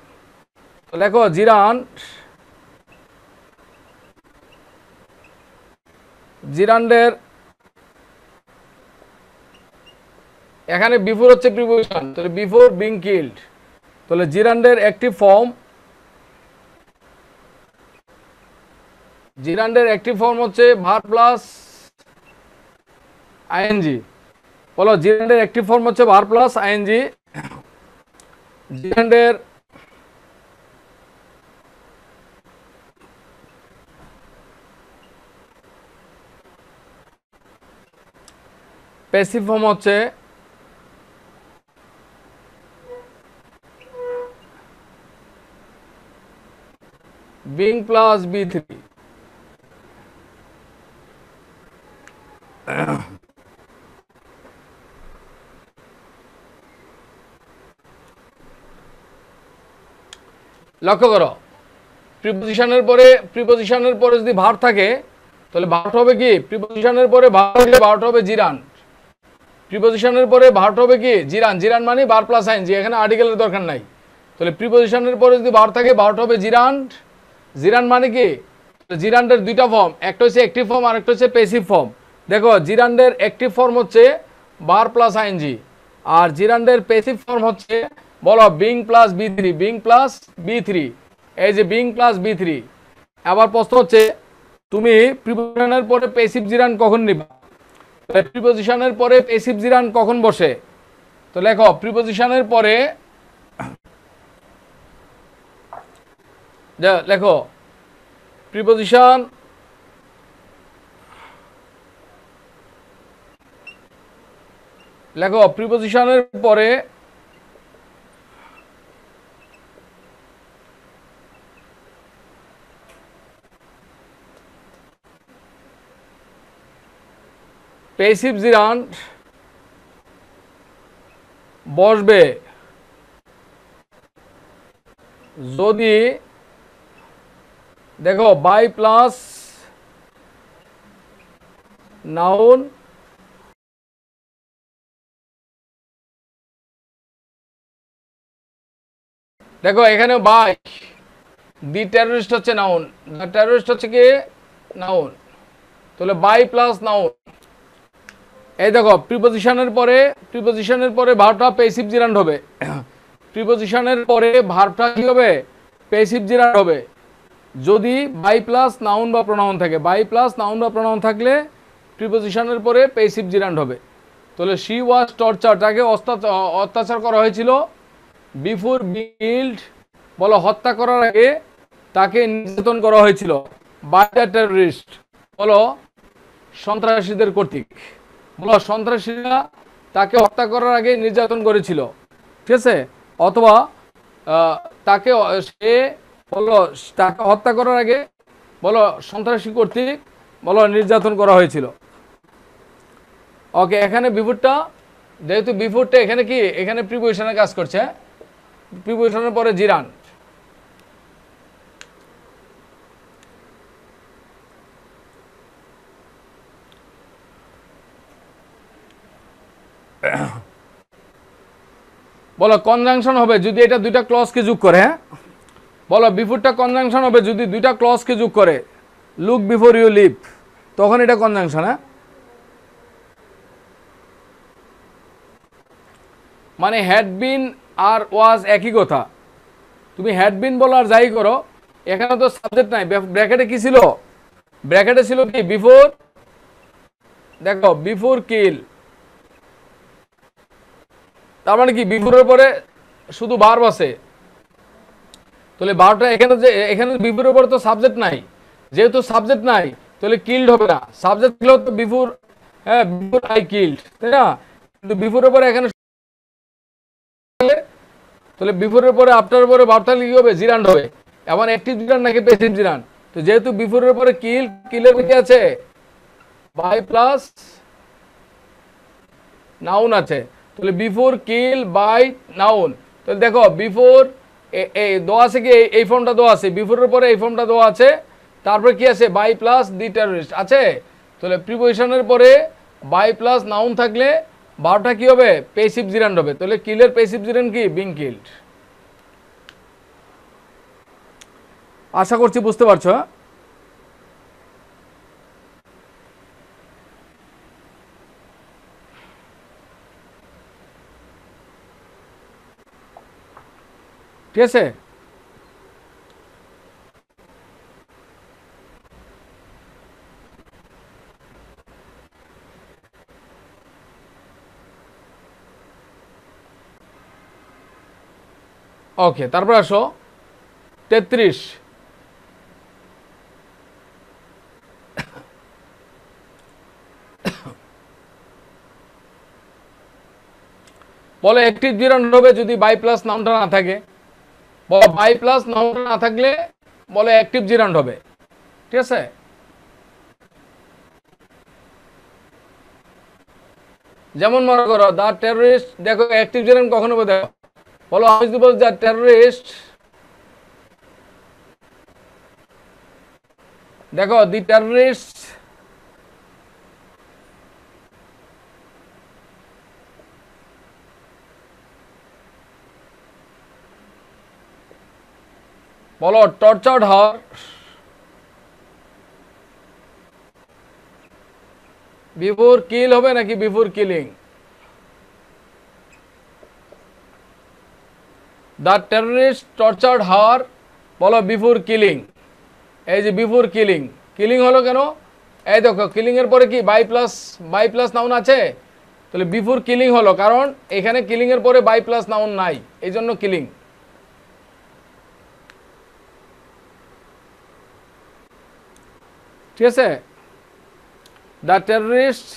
তো দেখো জিরান্ড, জিরান্ডের এখানে বিফোর হচ্ছে প্রিপোজিশন, তাহলে বিফোর বিং কিল্ড, তাহলে জিরান্ডের অ্যাক্টিভ ফর্ম, জিরান্ডের অ্যাক্টিভ ফর্ম হচ্ছে ভার্ব প্লাস আইএনজি। বলো জিরান্ডের অ্যাক্টিভ ফর্ম হচ্ছে ভার্ব প্লাস আইএনজি। জিরান্ডের প্যাসিভ ফর্ম হচ্ছে বিং প্লাস বি3। লক্ষ্য করো, প্রিপোজিশনের পরে যদি ভার্ব থাকে তাহলে ভার্ব হবে কি? প্রিপোজিশনের পরে ভার্ব থাকলে ভার্ব হবে জিরান। প্রিপোজিশনের পরে ভার্ব হবে কি? জিরান। জিরান মানে ভার্ব প্লাস আইএনজি, এখানে আর্টিকেলের দরকার নাই। তাহলে প্রিপোজিশনের পরে যদি ভার্ব থাকে ভার্ব হবে জিরান। জিরান মানে কি? জিরান্ডের দুইটা ফর্ম, একটা হচ্ছে অ্যাক্টিভ ফর্ম আর একটা হচ্ছে প্যাসিভ ফর্ম। দেখো জিরান্ডের অ্যাক্টিভ ফর্ম হচ্ছে ভার্ব প্লাস আইএনজি, আর জিরান্ডের প্যাসিভ ফর্ম হচ্ছে বলো বিং প্লাস বি3, বিং প্লাস বি3। এই যে বিং প্লাস বি3। আবার প্রশ্ন হচ্ছে তুমি প্রিপোজিশনের পরে প্যাসিভ জিরান কখন নিবা? প্রিপোজিশনের পরে প্যাসিভ জিরান কখন বসে? তো লেখো প্রিপোজিশনের পরে, লেখো প্রিপোজিশন লেখো প্রিপোজিশনের পরে প্যাসিভ জিরান বসবে যদি দেখো বাই প্লাস নাউন দেখো এখানে বাই, দি টেররিস্ট হচ্ছে নাউন, দ্য টেররিস্ট হচ্ছে কি নাউন, তাহলে বাই প্লাস নাউন। এই দেখো প্রিপোজিশনের পরে ভার্বটা প্যাসিভ জিরান্ড হবে। প্রিপোজিশনের পরে ভার্বটা কি হবে? প্যাসিভ জিরান্ড হবে যদি বাই প্লাস নাউন বা প্রোনাউন থাকে। বাই প্লাস নাউন বা প্রোনাউন থাকলে প্রিপোজিশনের পরে প্যাসিভ জিরান্ড হবে। তাহলে শি ওয়াজ টর্চার, তাকে অত্যাচার করা হয়েছিল। বিফোর বিল্ড বলো হত্যা করার আগে তাকে নির্যাতন করা হয়েছিল। বাই দ্য টেররিস্ট বলো সন্ত্রাসীদের কর্তৃক, বলো সন্ত্রাসীরা তাকে হত্যা করার আগে নির্যাতন করেছিল, ঠিক আছে। অথবা তাকে সে বলো তাকে হত্যা করার আগে বলো সন্ত্রাসী কর্তৃক বলো নির্যাতন করা হয়েছিল। ওকে, এখানে বিফোরটা যেহেতু বিফোরটা এখানে কি? এখানে প্রিপোজিশনের কাজ করছে। প্রিপোজিশনের পরে জিরান। বলো কনজাংশন হবে যদি এটা দুইটা ক্লজকে যোগ করে। হ্যাঁ বলো বিফোরটা কনজাংশন হবে যদি দুইটা ক্লজকে যোগ করে। লুক বিফোর ইউ লিভ, তখন এটা কনজাংশন। হ্যাঁ মানে হ্যাড বিন আর ওয়াজ একই কথা। তুমি হ্যাড বিন বলো আর যাই করো, এখানে তো সাবজেক্ট নাই। ব্র্যাকেটে কি ছিল? ব্র্যাকেটে ছিল কি? বিফোর দেখো বিফোর কিল, তার মানে কি বিফোরের পরে শুধু ভার্ব আছে, তাহলে ভার্বটা এখানে বিফোরের পরে তো সাবজেক্ট নাই, যেহেতু সাবজেক্ট নাই তাহলে কিল্ড হবে না, সাবজেক্ট হলো তো বিফোর, হ্যাঁ বিফোর আই কিল্ড, তাই না? কিন্তু বিফোরের পরে এখানে তাহলে বিফোরের পরে আফটারের পরে ভার্ব থাকলে কি হবে? জিরান্ড হবে। এমন অ্যাক্টিভ জিরান্ড নাকি প্যাসিভ জিরান্ড? তো যেহেতু বিফোরের পরে কিলের কি আছে? বাই প্লাস নাউন আছে, তাহলে বিফোর কিল বাই নাউন। তাহলে দেখো বিফোর এই দেওয়া আছে কি, এই ফর্মটা দেওয়া আছে, বিফোরের পরে এই ফর্মটা দেওয়া আছে, তারপরে কি আছে? বাই প্লাস দি টেররিস্ট আছে। তাহলে প্রিপোজিশনের পরে বাই প্লাস নাউন থাকলে ভার্বটা কি হবে? প্যাসিভ জিরান্ড হবে। তাহলে কিলের প্যাসিভ জিরান্ড কি? Being killed. আশা করছি বুঝতে পারছো। হ্যাঁ, ঠিক আছে। ওকে, তারপর আসো 33। বলে অ্যাক্টিভ জিরান্ড হবে যদি বাই প্লাস নাউনটা না থাকে। বলো বাই প্লাস নাউনটা না থাকলে বলে অ্যাক্টিভ জিরান্ড হবে, ঠিক আছে। যেমন মনে করো দ্য টেররিস্ট, দেখো অ্যাক্টিভ জিরান্ড কখন হবে? দেখো বলো আমি যদি বলি দ্য টেররিস্ট, দেখো দি টেররিস্ট, বলো টর্চার্ড হার, বিফোর কিল হবে নাকি before killing? The terrorist tortured her, বলো বিফোর কিলিং। এই যে বিফোর কিলিং, কিলিং হলো কেন? এই দেখো কিলিং এর পরে কি বাই প্লাস নাউন আছে, তাহলে বিফোর কিলিং হলো, কারণ এখানে কিলিং এর পরে বাই প্লাস নাউন নাই, এই জন্য কিলিং। ঠিক আছে। দ্য টেররিস্ট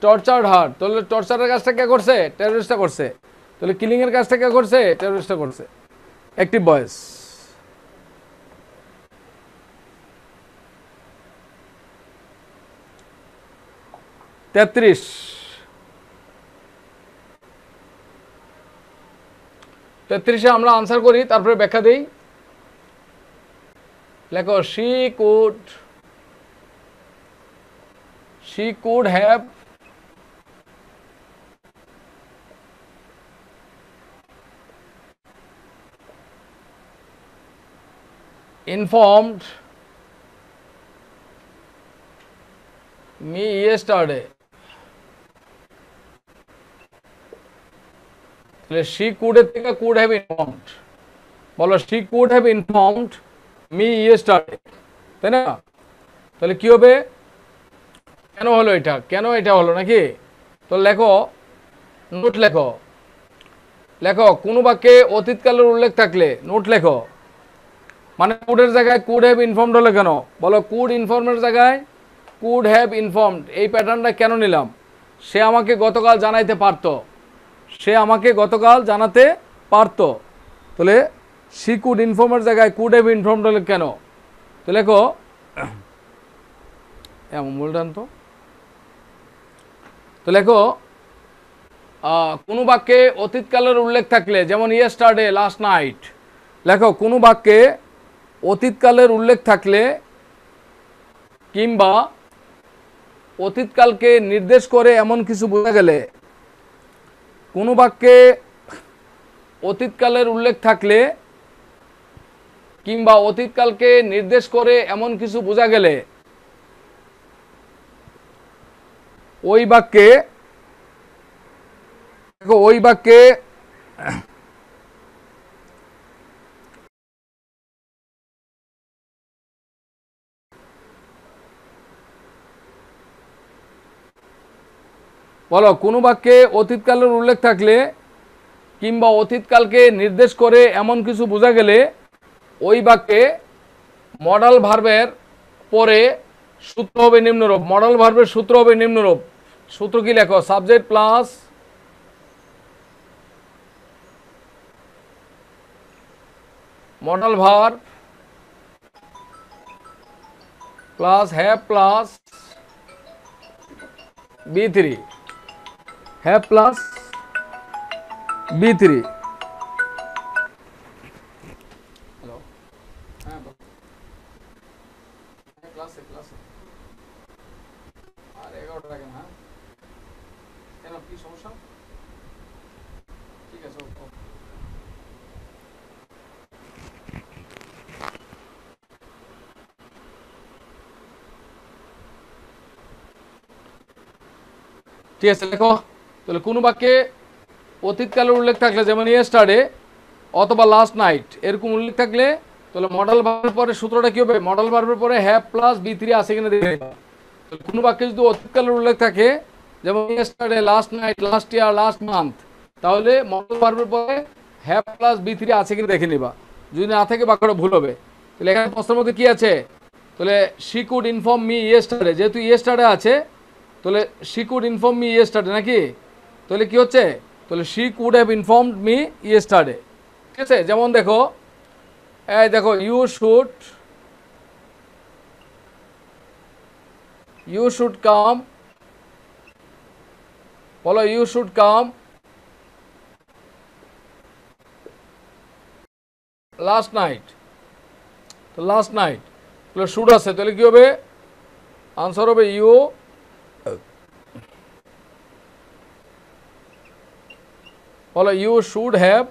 টর্চার্ড হার, তাহলে টর্চারের কাজটা কে করছে? টেররিস্টটা করছে। তাহলে কিলিং এর কাজটা কে করছে? টেররিস্টটা করছে। Active voice. তেত্রিশে আমরা আনসার করি, তারপরে ব্যাখ্যা দেই। লেখো she could have informed me yesterday. she could এর থেকে could have informed, বলো she could have informed me yesterday, তাই না? তাহলে কি হবে? কেন হলো এটা? কেন এটা হলো নাকি? তো লেখো, নোট লেখো, লেখো কোনো বাক্যে অতীতকালের উল্লেখ থাকলে নোট লেখো। মানে কুডের জায়গায় কুড হ্যাভ ইনফর্মড হলো কেন? বলো কুড ইনফর্মের জায়গায় কুড হ্যাভ ইনফর্মড, এই প্যাটার্নটা কেন নিলাম? সে আমাকে গতকাল জানাইতে পারতো, সে আমাকে গতকাল জানাতে পারতো। তাহলে শি কুড ইনফর্মের জায়গায় কুড হ্যাভ ইনফর্মড হলো কেন? তো লেখো এমন মূলটান তো লেখো কোনো বাক্যে অতীতকালের উল্লেখ থাকলে, যেমন ইয়েস্টারডে, লাস্ট নাইট, লেখো কোনো বাক্যে অতীতকালের উল্লেখ থাকলে কিংবা অতীতকালকে নির্দেশ করে এমন কিছু বোঝা গেলে, কোনো বাক্যে অতীতকালের উল্লেখ থাকলে কিংবা অতীতকালকে নির্দেশ করে এমন কিছু বোঝা গেলে ওই বাক্যে, দেখো ওই বাক্যে বলো কোনো বাক্যে অতীতকালের উল্লেখ থাকলে কিংবা অতীতকালকে নির্দেশ করে এমন কিছু বোঝা গেলে ওই বাক্যে মডাল ভার্বের পরে সূত্র হবে নিম্নরূপ। মডাল ভার্বের সূত্র হবে নিম্নরূপ। সূত্র কি লেখো? Subject plus modal verb plus have plus B3, have plus B3। Hello, হ্যাঁ ক্লাসে আর 11টা লাগে না? কেন, কি সমস্যা? ঠিক আছে, ওকে। ঠিক আছে, লেখো তাহলে কোনো বাক্যে অতীতকালের উল্লেখ থাকলে, যেমন ইয়েস্টারডে অথবা লাস্ট নাইট, এরকম উল্লেখ থাকলে তাহলে মডাল ভার্বের পরে সূত্রটা কি হবে? মডাল ভার্বের পরে হ্যাভ প্লাস B3 আছে কিনা দেখে নিবা। তাহলে কোনো বাক্যে যদি অতীতকালের উল্লেখ থাকে, যেমন yesterday, last night, last year, last month, তাহলে মডাল ভার্বের পরে হ্যাভ প্লাস B3 আছে কিনা দেখে নিবা। যদি না থাকে বাক্যটা ভুল হবে। তাহলে এখানে প্রশ্নের মধ্যে কি আছে? তাহলে she could inform me yesterday, যেহেতু ইয়েস্টারডে আছে তাহলে she could inform me yesterday নাকি? তাহলে কি হচ্ছে? তাহলে she could have informed me yesterday. ঠিক আছে, যেমন দেখো, এই দেখো, ইউ শুড কাম, বলো you should come last night. তো লাস্ট নাইট তাহলে শুড আছে, তাহলে কি হবে? আনসার হবে ইউ বলো you should have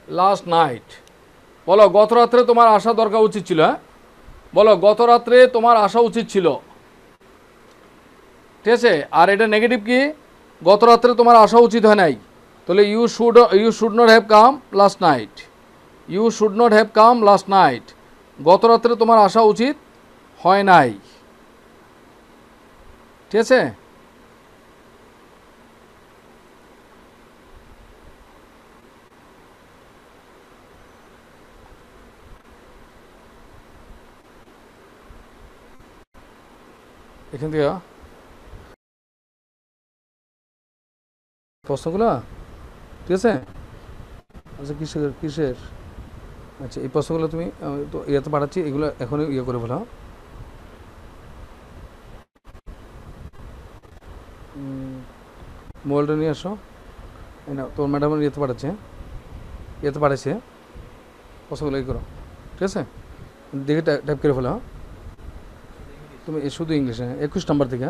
last night. বলো গত রাত্রে তোমার আসা দরকার উচিত ছিল। হ্যাঁ, বলো গত রাত্রে তোমার আসা উচিত ছিল। ঠিক আছে, আর এটা নেগেটিভ কি? গত রাত্রে তোমার আসা উচিত হয় নাই। তাহলে you should not have come last night. You should not have come last night, গত রাত্রে তোমার আসা উচিত হয় নাই। ঠিক আছে, এখান থেকে প্রশ্নগুলো। ঠিক আছে, আচ্ছা কিসের আচ্ছা এই প্রশ্নগুলো তুমি তো ইয়েতে পাঠাচ্ছি, এগুলো এখনই ইয়ে করে বলো। মোবাইলটা নিয়ে আসো। না, তোর ম্যাডাম ইয়েতে পাঠাচ্ছে, ইয়েতে পাঠাচ্ছে, প্রশ্নগুলো ই করো। ঠিক আছে, দেখে টাইপ করে ফেলো। তুমি শুধু ইংলিশে 21 নাম্বার থেকে।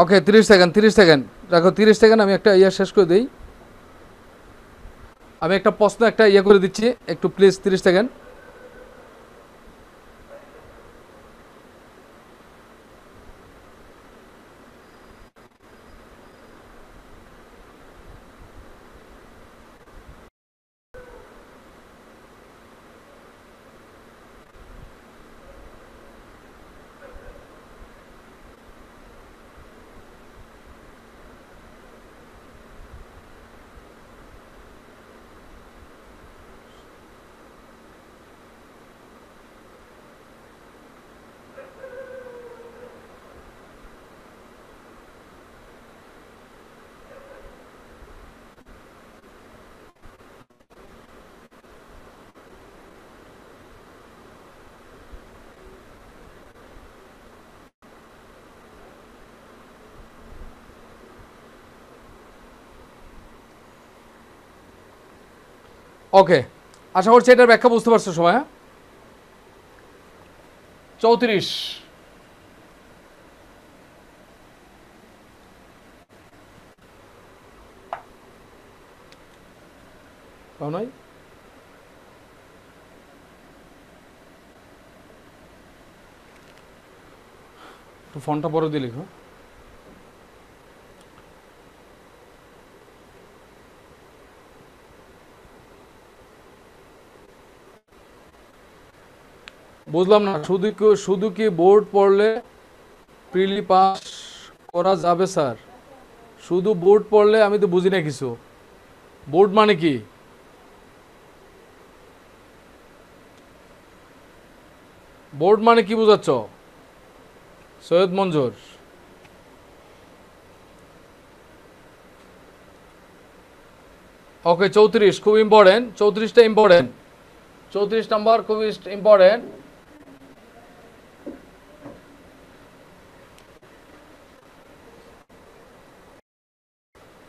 ওকে, 30 সেকেন্ড রাখো। 30 সেকেন্ড, আমি একটা ইয়ে শেষ করে দিই। আমি একটা প্রশ্ন একটা ইয়ে করে দিচ্ছি, একটু প্লিজ 30 সেকেন্ড। ওকে, আশা করছি এটার ব্যাখ্যা বুঝতে পারছো সবাই। হ্যাঁ, 34 নয়, একটু ফোনটা বড় দিয়ে লিখো। বুঝলাম না, শুধু কি বোর্ড পড়লে প্রিলি পাস করা যাবে স্যার? শুধু বোর্ড পড়লে আমি তো বুঝি না কিছু। বোর্ড মানে কি? বোর্ড মানে কি বোঝাচ্ছ সৈয়দ মঞ্জুর? ওকে, 34 খুব ইম্পর্টেন্ট, 34টা ইম্পর্টেন্ট, 34 নাম্বার খুব ইম্পর্টেন্ট।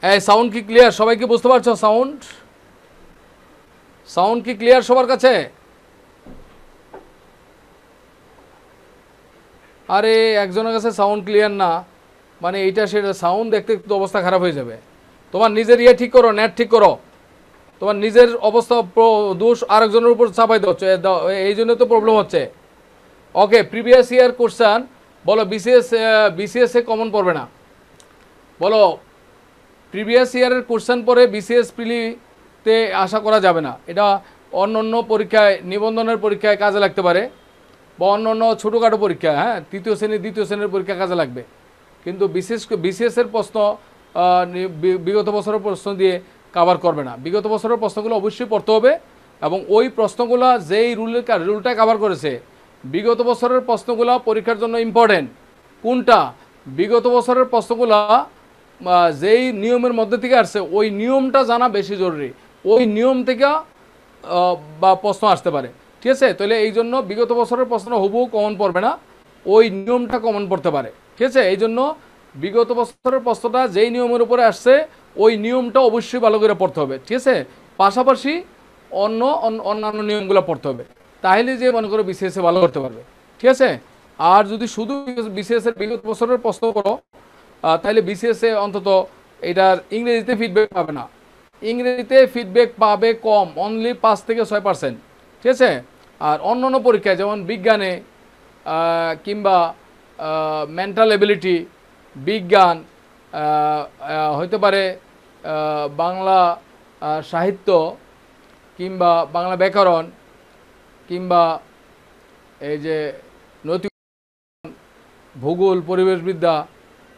এই সাউন্ড কি ক্লিয়ার? সবাই কি বুঝতে পারছো? সাউন্ড কি ক্লিয়ার সবার কাছে? আরে একজনের কাছে সাউন্ড ক্লিয়ার না মানে এইটা সেটা, সাউন্ড দেখতে একটু অবস্থা খারাপ হয়ে যাবে। তোমার নিজের ইয়ে ঠিক করো, নেট ঠিক করো। তোমার নিজের অবস্থা দোষ আরেকজনের উপর চাপাই দিচ্ছ, এই জন্য তো প্রবলেম হচ্ছে। ওকে, প্রিভিয়াস ইয়ার কোশ্চেন বলো। বিসিএস এ কমন পড়বে না, বলো। প্রিভিয়াস ইয়ারের কোশ্চেন পরে বিসিএস প্রিলিতে আশা করা যাবে না। এটা অন্য অন্য পরীক্ষায়, নিবন্ধনের পরীক্ষায় কাজে লাগতে পারে, বা অন্য অন্য ছোটোখাটো পরীক্ষা, হ্যাঁ, তৃতীয় শ্রেণী দ্বিতীয় শ্রেণীর পরীক্ষা কাজে লাগবে। কিন্তু বিসিএসের প্রশ্ন বিগত বছরের প্রশ্ন দিয়ে কাভার করবে না। বিগত বছরের প্রশ্নগুলো অবশ্যই পড়তে হবে, এবং ওই প্রশ্নগুলো যেই রুলটা কাভার করেছে, বিগত বছরের প্রশ্নগুলো পরীক্ষার জন্য ইম্পর্টেন্ট। কোনটা? বিগত বছরের প্রশ্নগুলো যেই নিয়মের মধ্যে থেকে আসছে ওই নিয়মটা জানা বেশি জরুরি। ওই নিয়ম থেকে বা প্রশ্ন আসতে পারে, ঠিক আছে? তাহলে এই জন্য বিগত বছরের প্রশ্ন হুবহু কমন পড়বে না, ওই নিয়মটা কমন পড়তে পারে, ঠিক আছে? এই জন্য বিগত বছরের প্রশ্নটা যেই নিয়মের উপরে আসছে ওই নিয়মটা অবশ্যই ভালো করে পড়তে হবে, ঠিক আছে? পাশাপাশি অন্যান্য নিয়মগুলো পড়তে হবে, তাহলে যে মনে করো বিসিএসে ভালো করতে পারবে, ঠিক আছে? আর যদি শুধু বিসিএসের বিগত বছরের প্রশ্ন করো তাহলে বিসিএসে অন্তত এটার ইংরেজিতে ফিডব্যাক পাবে না। ইংরেজিতে ফিডব্যাক পাবে কম, অনলি 5 থেকে 6%, ঠিক আছে? আর অন্যান্য পরীক্ষায় যেমন বিজ্ঞানে কিংবা মেন্টাল এবিলিটি, বিজ্ঞান, হইতে পারে বাংলা সাহিত্য, কিংবা বাংলা ব্যাকরণ, কিংবা এই যে নৈতিক, ভূগোল, পরিবেশবিদ্যা,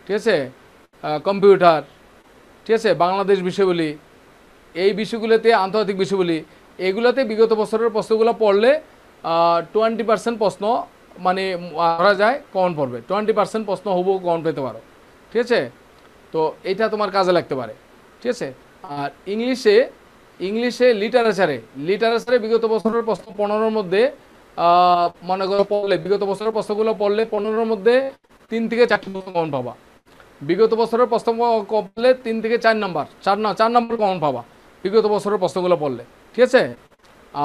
ঠিক আছে, কম্পিউটার, ঠিক আছে, বাংলাদেশ বিষয়গুলি, এই বিষয়গুলোতে আন্তর্জাতিক বিষয়গুলি, এগুলোতে বিগত বছরের প্রশ্নগুলো পড়লে 20% প্রশ্ন মানে ধরা যায় কমন পড়বে, 20% প্রশ্ন হুবহু কমন পেতে পারো, ঠিক আছে? তো এটা তোমার কাজে লাগতে পারে, ঠিক আছে? আর ইংলিশে লিটারেচারে বিগত বছরের প্রশ্ন 15-র মধ্যে মনে করো পড়লে, বিগত বছরের প্রশ্নগুলো পড়লে 15-র মধ্যে 3 থেকে 4টি কমন পাবা। বিগত বছরের প্রশ্ন পড়লে 3 থেকে 4 নাম্বার, 4 নাম্বার কমন পাবা বিগত বছরের প্রশ্নগুলো পড়লে, ঠিক আছে?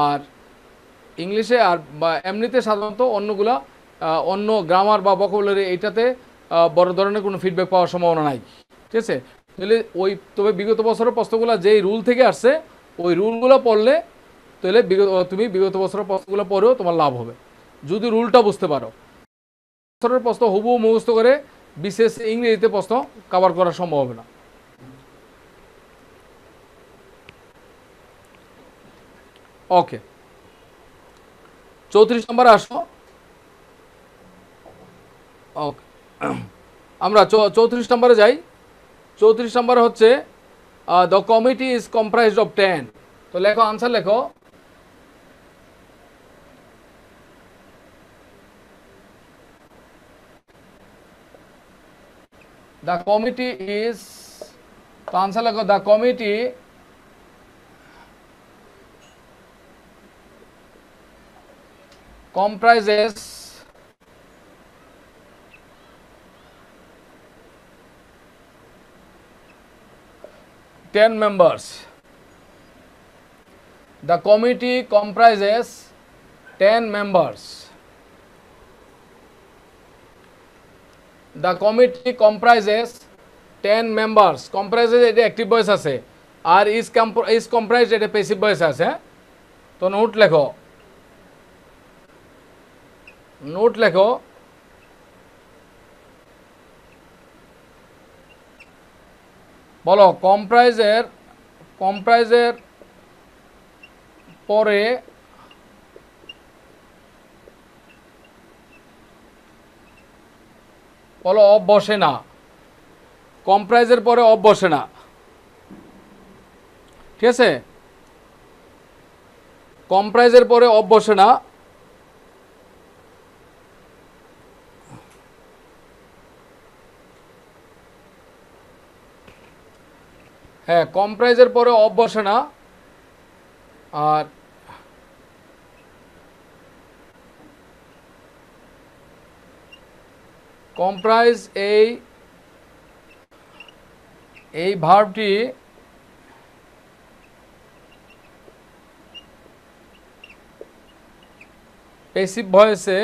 আর ইংলিশে আর বা এমনিতে সাধারণত অন্যগুলা অন্য গ্রামার বা ভোকাবুলারি এইটাতে বড় ধরনের কোনো ফিডব্যাক পাওয়ার সম্ভাবনা নাই, ঠিক আছে? তাহলে তবে বিগত বছরের প্রশ্নগুলো যেই রুল থেকে আসছে ওই রুলগুলো পড়লে তাহলে তুমি বিগত বছরের প্রশ্নগুলো পড়েও তোমার লাভ হবে যদি রুলটা বুঝতে পারো। বছরের প্রশ্ন হুবহু মুখস্থ করে বিশেষ ইংরেজিতে প্রশ্ন কভার করা সম্ভব হবে না। ওকে, 34 নম্বরে আসো। ওকে, আমরা 34 নম্বরে যাই। 34 নম্বরে হচ্ছে the committee is comprised of 10। তো লেখো, আনসার লেখো। The committee is, তো আনসার লেখো, the committee comprises members. The committee comprises 10 members. The committee comprises 10 members. Comprises এটা অ্যাক্টিভ ভয়েস আছে, আর is comprised এটা প্যাসিভ ভয়েস আছে। তো নোট লেখো, নোট লেখো। বলো কম্প্রাইজের পরে বলো অফ বসে না, কম্প্রাইজের পরে অফ বসে না, ঠিক আছে? কম্প্রাইজের পরে অফ বসে না। হ্যাঁ, কম্প্রাইজের পরে অফ বসে না। আর কম্প্রাইজ এই ভার্বটি প্যাসিভ ভয়েসে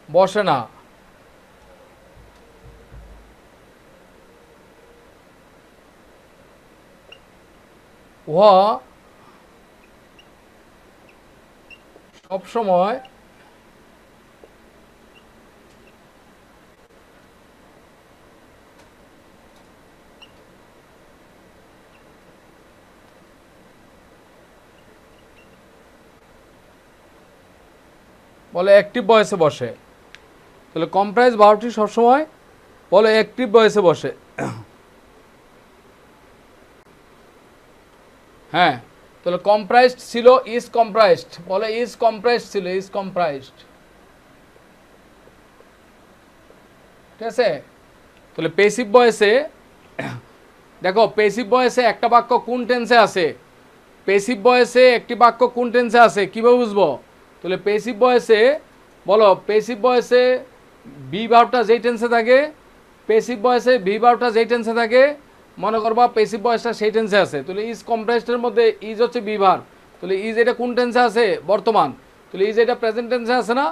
বসে না। উহা সবসময় বলে অ্যাক্টিভ ভয়েসে বসে। তাহলে কম্প্রাইজ ভার্বটি সবসময় বলে অ্যাক্টিভ ভয়েসে বসে। হ্যাঁ, তাহলে কম্প্রাইজড ছিল ইজ কম্প্রাইজড, বলে ইজ কম্প্রাইজড ছিল ইজ কম্প্রাইজড, ঠিক আছে? তাহলে প্যাসিভ ভয়েসে দেখো, প্যাসিভ ভয়েসে একটা বাক্য কোন টেন্সে আছে, প্যাসিভ ভয়েসে একটি বাক্য কোন টেন্সে আছে কীভাবে বুঝবো? তাহলে প্যাসিভ ভয়েসে বলো, প্যাসিভ ভয়েসে বি ভার্বটা যেই টেন্সে থাকে, প্যাসিভ ভয়েসে বি ভার্বটা যেই টেন্সে থাকে, মনে করবা প্যাসিভ ভয়েসটা সেই টেন্সে আছে। তাহলে ইজ কম্প্রাইজডের মধ্যে ইজ হচ্ছে বি ভার্ব, তাহলে ইজ এটা কোন টেন্সে আছে? বর্তমান। তাহলে ইজ এটা প্রেজেন্ট টেন্সে আছে না,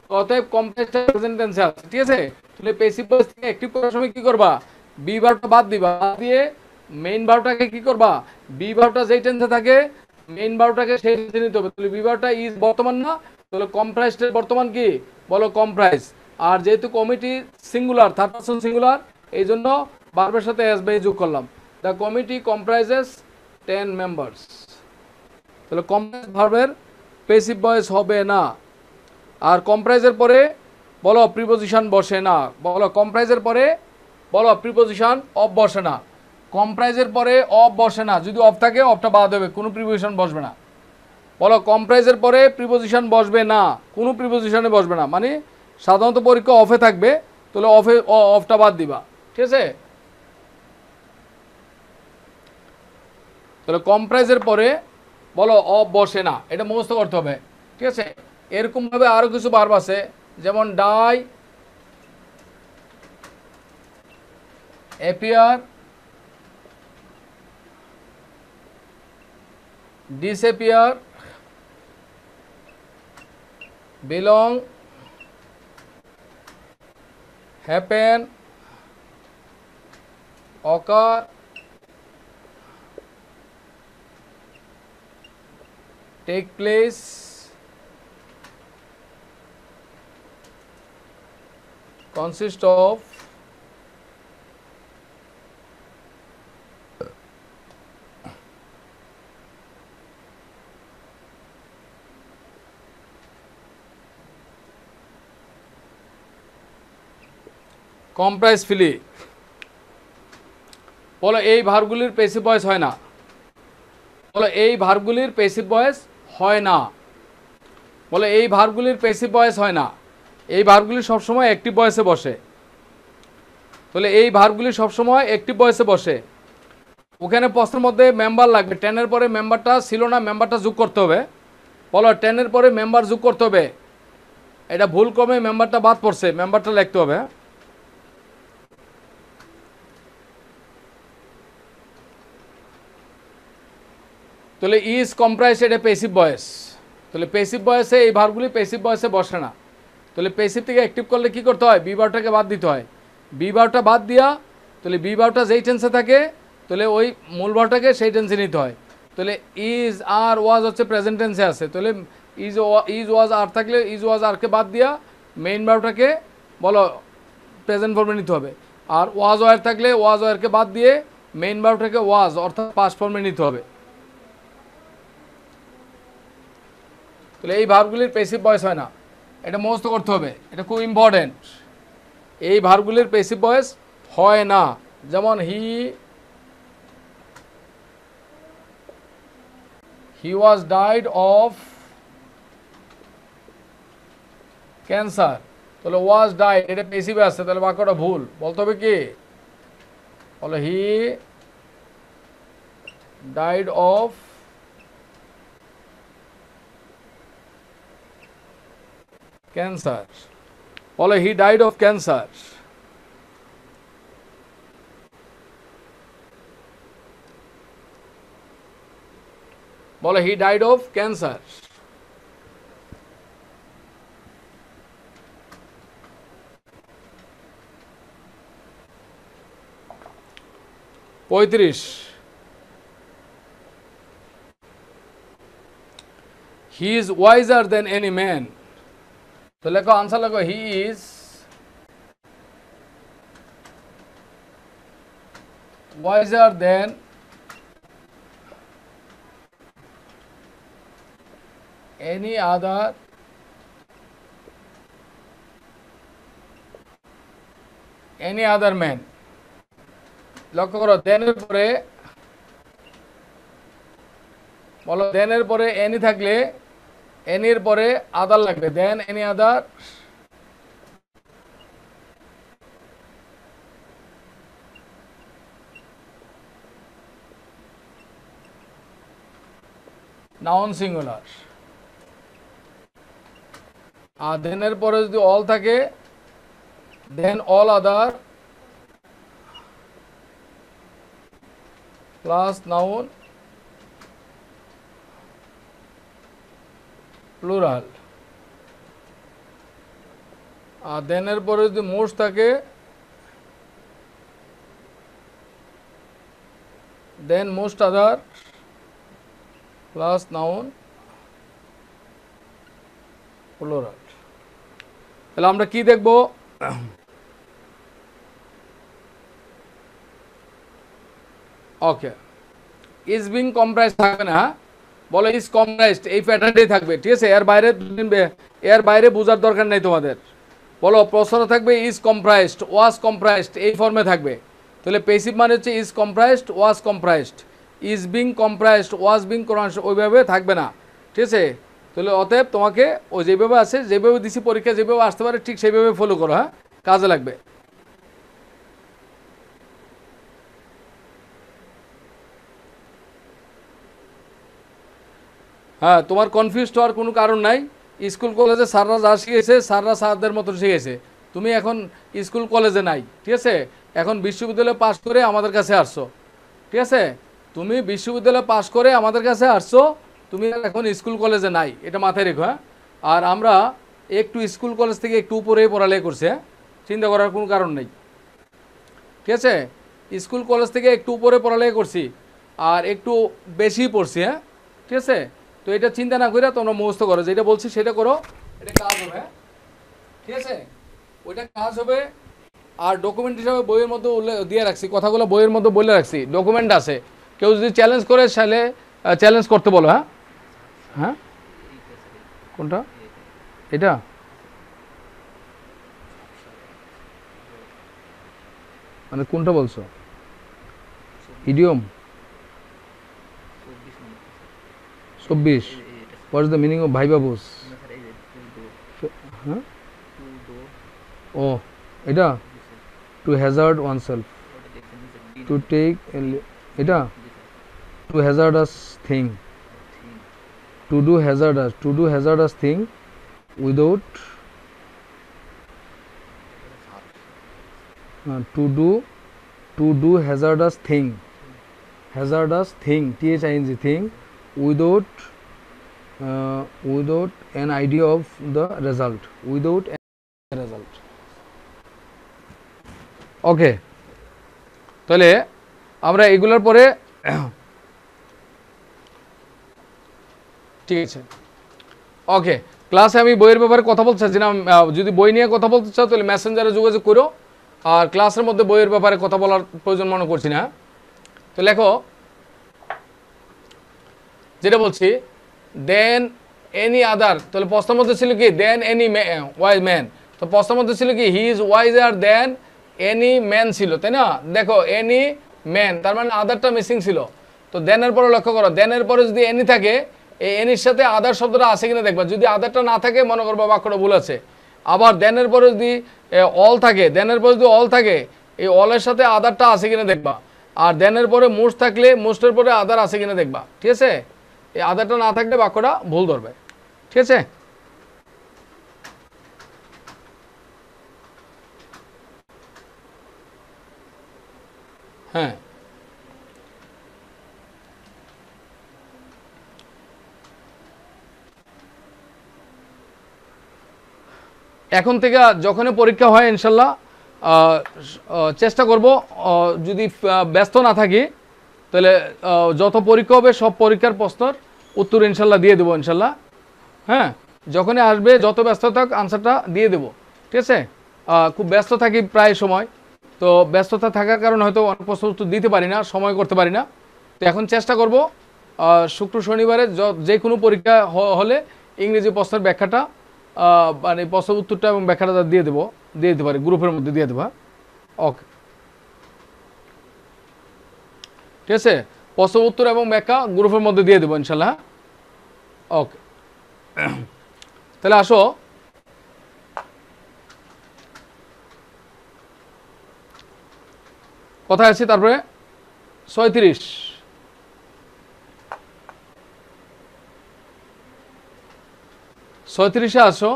অতএব কম্প্রাইজটা প্রেজেন্ট টেন্সে আছে, ঠিক আছে? তাহলে প্যাসিভ ভয়েস থেকে অ্যাক্টিভ করার সময় কি করবা? বি ভার্বটা বাদ দিবা, বাদ দিয়ে মেইন ভার্বটাকে কি করবা? বি ভার্বটা যেই টেন্সে থাকে মেইন ভার্বটাকে সেই টেন্সে নিতে হবে। তাহলে বি ভার্বটা ইজ বর্তমান না, তাহলে কম্প্রাইজডের বর্তমান কি? বলো কম্প্রাইজ। আর যেহেতু committee singular, third person singular, এই জন্য ভার্বের সাথে এস বাই যোগ করলাম। The committee comprises 10 members. তাহলে কম্প্রাইজ ভার্বের প্যাসিভ ভয়েস হবে না। আর কম্প্রাইজের পরে বলো প্রিপোজিশন বসে না, বলো কম্প্রাইজের পরে বলো প্রিপোজিশন অফ বসে না, কম্প্রাইজের পরে অফ বসে না। যদি অফ থাকে অফটা বাদ হবে, কোনো প্রিপোজিশন বসবে না। বলো কম্প্রাইজের পরে প্রিপোজিশন বসবে না, কোনো প্রিপোজিশনে বসবে না, মানে সাধারণত পরীক্ষা অফে থাকবে, তাহলে অফটা বাদ দিবা, ঠিক আছে? তাহলে কম্প্রাইজের পরে বলো অফ বসে না, এটা মুখস্থ করতে হবে, ঠিক আছে? এরকমভাবে আরও কিছু ভার্ব আছে, যেমন die, appear, disappear, belong, happen, occur, take place, consist of, comprise ফিলি। বলো এই ভার্বগুলির প্যাসিভ ভয়েস হয় না, বলো এই ভার্বগুলির প্যাসিভ ভয়েস হয় না, বলো এই ভার্বগুলির প্যাসিভ ভয়েস হয় না। এই ভার্বগুলি সবসময় অ্যাক্টিভ ভয়েসে বসে। তাহলে এই ভার্বগুলি সবসময় অ্যাক্টিভ ভয়েসে বসে। ওখানে প্রশ্নের মধ্যে মেম্বার লাগবে, 10-এর পরে মেম্বারটা ছিল না, মেম্বারটা যোগ করতে হবে। বলো 10-এর পরে মেম্বার যোগ করতে হবে, এটা ভুল ক্রমে মেম্বারটা বাদ পড়ছে, মেম্বারটা লিখতে হবে। তাহলে ইজ কম্প্রাইজ এটা পেসিভ ভয়েস, তাহলে পেসিভ ভয়েসে এই ভার্বগুলি পেসিভ ভয়েসে বসে না। তাহলে পেসিভ থেকে অ্যাক্টিভ করলে কি করতে হয়, বি ভার্বটাকে বাদ দিতে হয়। বি ভার্বটা বাদ দিয়া তাহলে বি ভার্বটা যেই টেন্সে থাকে তাহলে ওই মূল ভার্বটাকে সেই টেন্সে নিতে হয়। তাহলে ইজ আর ওয়াজ হচ্ছে প্রেজেন্ট টেন্সে আছে, তাহলে ইজ ওয়াজ আর থাকলে ইজ ওয়াজ আরকে বাদ দিয়া মেইন ভার্বটাকে বলো প্রেজেন্ট ফর্মে নিতে হবে। আর ওয়াজ ওয়ার থাকলে ওয়াজ ওয়ারকে বাদ দিয়ে মেইন ভার্বটাকে ওয়াজ অর্থাৎ পাস্ট ফর্মে নিতে হবে। তাহলে এই ভার্বগুলির পেসিভ ভয়েস হয় না, এটা মুখস্থ করতে হবে, এটা খুব ইম্পর্টেন্ট। এই ভার্বগুলির পেসিভ ভয়েস হয় না। যেমন হি ওয়াজ ডাইড অফ ক্যান্সার, তাহলে ওয়াজ ডাইড এটা পেসিভে আসছে, তাহলে বাক্যটা ভুল। বলতে হবে কি, বলো হি ডাইড অফ ক্যান্সার, বলো হি ডাইড অফ ক্যান্সার। বলো হি ডাইড অফ ক্যান্সার। পঁয়ত্রিশ, he is wiser than any man, তো লেখো আনসার লেখো he is wiser than any other man। লক্ষ্য করো দেনের পরে বলো দেনের পরে এনি থাকলে এনির পরে আদার লাগবে, than any other noun singular. আর দেনের পরে যদি অল থাকে than all other plus noun plural. আর দেনের পরে যদি মোস্ট থাকে than most other plus noun plural. তাহলে আমরা কি দেখব, ওকে ইজ বিং কম্প্রাইজ থাকবে না, বলো ইজ কম্প্রাইজড এই প্যাটার্নটাই থাকবে, ঠিক আছে। এর বাইরে বোঝার দরকার নেই তোমাদের। বলো প্রশ্ন থাকবে ইজ কম্প্রাইজড, ওয়াজ কম্প্রাইজড এই ফর্মে থাকবে। তাহলে পেসিভ মানে হচ্ছে is comprised, was comprised, is being comprised, was being comprised ওইভাবে থাকবে না, ঠিক আছে। তাহলে অতএব তোমাকে ও যেভাবে আছে যেভাবে দিছি পরীক্ষা যেভাবে আসতে পারে ঠিক সেইভাবে ফলো করো, হ্যাঁ কাজে লাগবে। হ্যাঁ তোমার কনফিউজ হওয়ার কোনো কারণ নাই। স্কুল কলেজে স্যাররা যা শিখেছে স্যাররা স্যারদের মতো শিখেছে, তুমি এখন স্কুল কলেজে নাই, ঠিক আছে। এখন বিশ্ববিদ্যালয়ে পাশ করে আমাদের কাছে আসছো, ঠিক আছে। তুমি বিশ্ববিদ্যালয়ে পাশ করে আমাদের কাছে আসছো, তুমি এখন স্কুল কলেজে নাই, এটা মাথায় রেখো, হ্যাঁ। আর আমরা একটু স্কুল কলেজ থেকে একটু উপরে পড়ালেখা করছি, হ্যাঁ চিন্তা করার কোনো কারণ নেই, ঠিক আছে। স্কুল কলেজ থেকে একটু উপরে পড়ালেখা করছি আর একটু বেশি পড়ছি, হ্যাঁ ঠিক আছে। তো এটা চিন্তা না করে তোমরা মুখস্থ করো, যেটা বলছি সেটা করো, এটা কাজ হবে, হ্যাঁ ঠিক আছে। ওইটা কাজ হবে। আর ডকুমেন্ট হিসাবে বইয়ের মধ্যে দিয়ে রাখছি, কথাগুলো বইয়ের মধ্যে বলে রাখছি, ডকুমেন্ট আছে। কেউ যদি চ্যালেঞ্জ করে তাহলে চ্যালেঞ্জ করতে বলো, হ্যাঁ হ্যাঁ কোনটা এটা মানে কোনটা বলছো, idiom 24, what is the meaning of ভাইবা বুস, হ্যাঁ ও এটা to hazard oneself, to take এটা to hazardous thing, to do hazardous thing without to do hazardous thing, thing without an idea of the result, without an result. ওকে, তাহলে আমরা এগুলোর পরে ঠিক আছে। ওকে, ক্লাসে আমি বইয়ের ব্যাপারে কথা বলতে চাচ্ছি না। যদি বই নিয়ে কথা বলতে চাও তাহলে মেসেঞ্জারে যোগাযোগ করো, আর ক্লাসের মধ্যে বইয়ের ব্যাপারে কথা বলার প্রয়োজন মনে করছি না। তো লেখো, যেটা বলছি, দেন এনি আদার, তাহলে প্রশ্নের মধ্যে ছিল কি দেন এনি ওয়াইজ ম্যান, তো প্রশ্নের মধ্যে ছিল কি হি is wiser than any man ছিল, তাই না? দেখো এনি ম্যান, তার মানে আদারটা মিসিং ছিল। তো দেনের পরে লক্ষ্য করো, দেনের পরে যদি এনি থাকে, এই এনির সাথে আদার শব্দটা আছে কিনা দেখবা। যদি আদারটা না থাকে মনে করবো বাক্যটা ভুল আছে। আবার দেনের পরে যদি অল থাকে, দেনের পরে যদি অল থাকে, এই অলের সাথে আদারটা আছে কিনা দেখবা। আর দেনের পরে মোস্ট থাকলে মোস্টের পরে আদার আছে কিনা দেখবা, ঠিক আছে? এই আদারটা না থাকলে বাক্যটা ভুল ধরবে, ঠিক আছে? হ্যাঁ, এখন থেকে যখনই পরীক্ষা হয় ইনশাল্লাহ চেষ্টা করব, যদি ব্যস্ত না থাকি তাহলে যত পরীক্ষা হবে সব পরীক্ষার প্রশ্নের উত্তর ইনশাল্লাহ দিয়ে দেবো ইনশাল্লাহ। হ্যাঁ, যখনই আসবে যত ব্যস্ত থাক আনসারটা দিয়ে দেবো, ঠিক আছে? খুব ব্যস্ত থাকি প্রায় সময়, তো ব্যস্ততা থাকার কারণে হয়তো অনেক প্রশ্ন উত্তর দিতে পারি না, সময় করতে পারি না। তো এখন চেষ্টা করব শুক্র শনিবারে যে কোনো পরীক্ষা হলে ইংরেজি প্রশ্নের ব্যাখ্যাটা মানে প্রশ্নের উত্তরটা এবং ব্যাখ্যাটা দিয়ে দিতে পারি, গ্রুপের মধ্যে দিয়ে দেবো। ওকে, ঠিক আছে? প্রশ্ন উত্তর এবং ব্যাখ্যা গ্রুপের মধ্যে দিয়ে দেবো ইনশাল্লাহ। ওকে, তাহলে আসো কোথায় আছি, তারপরে 36 আসো।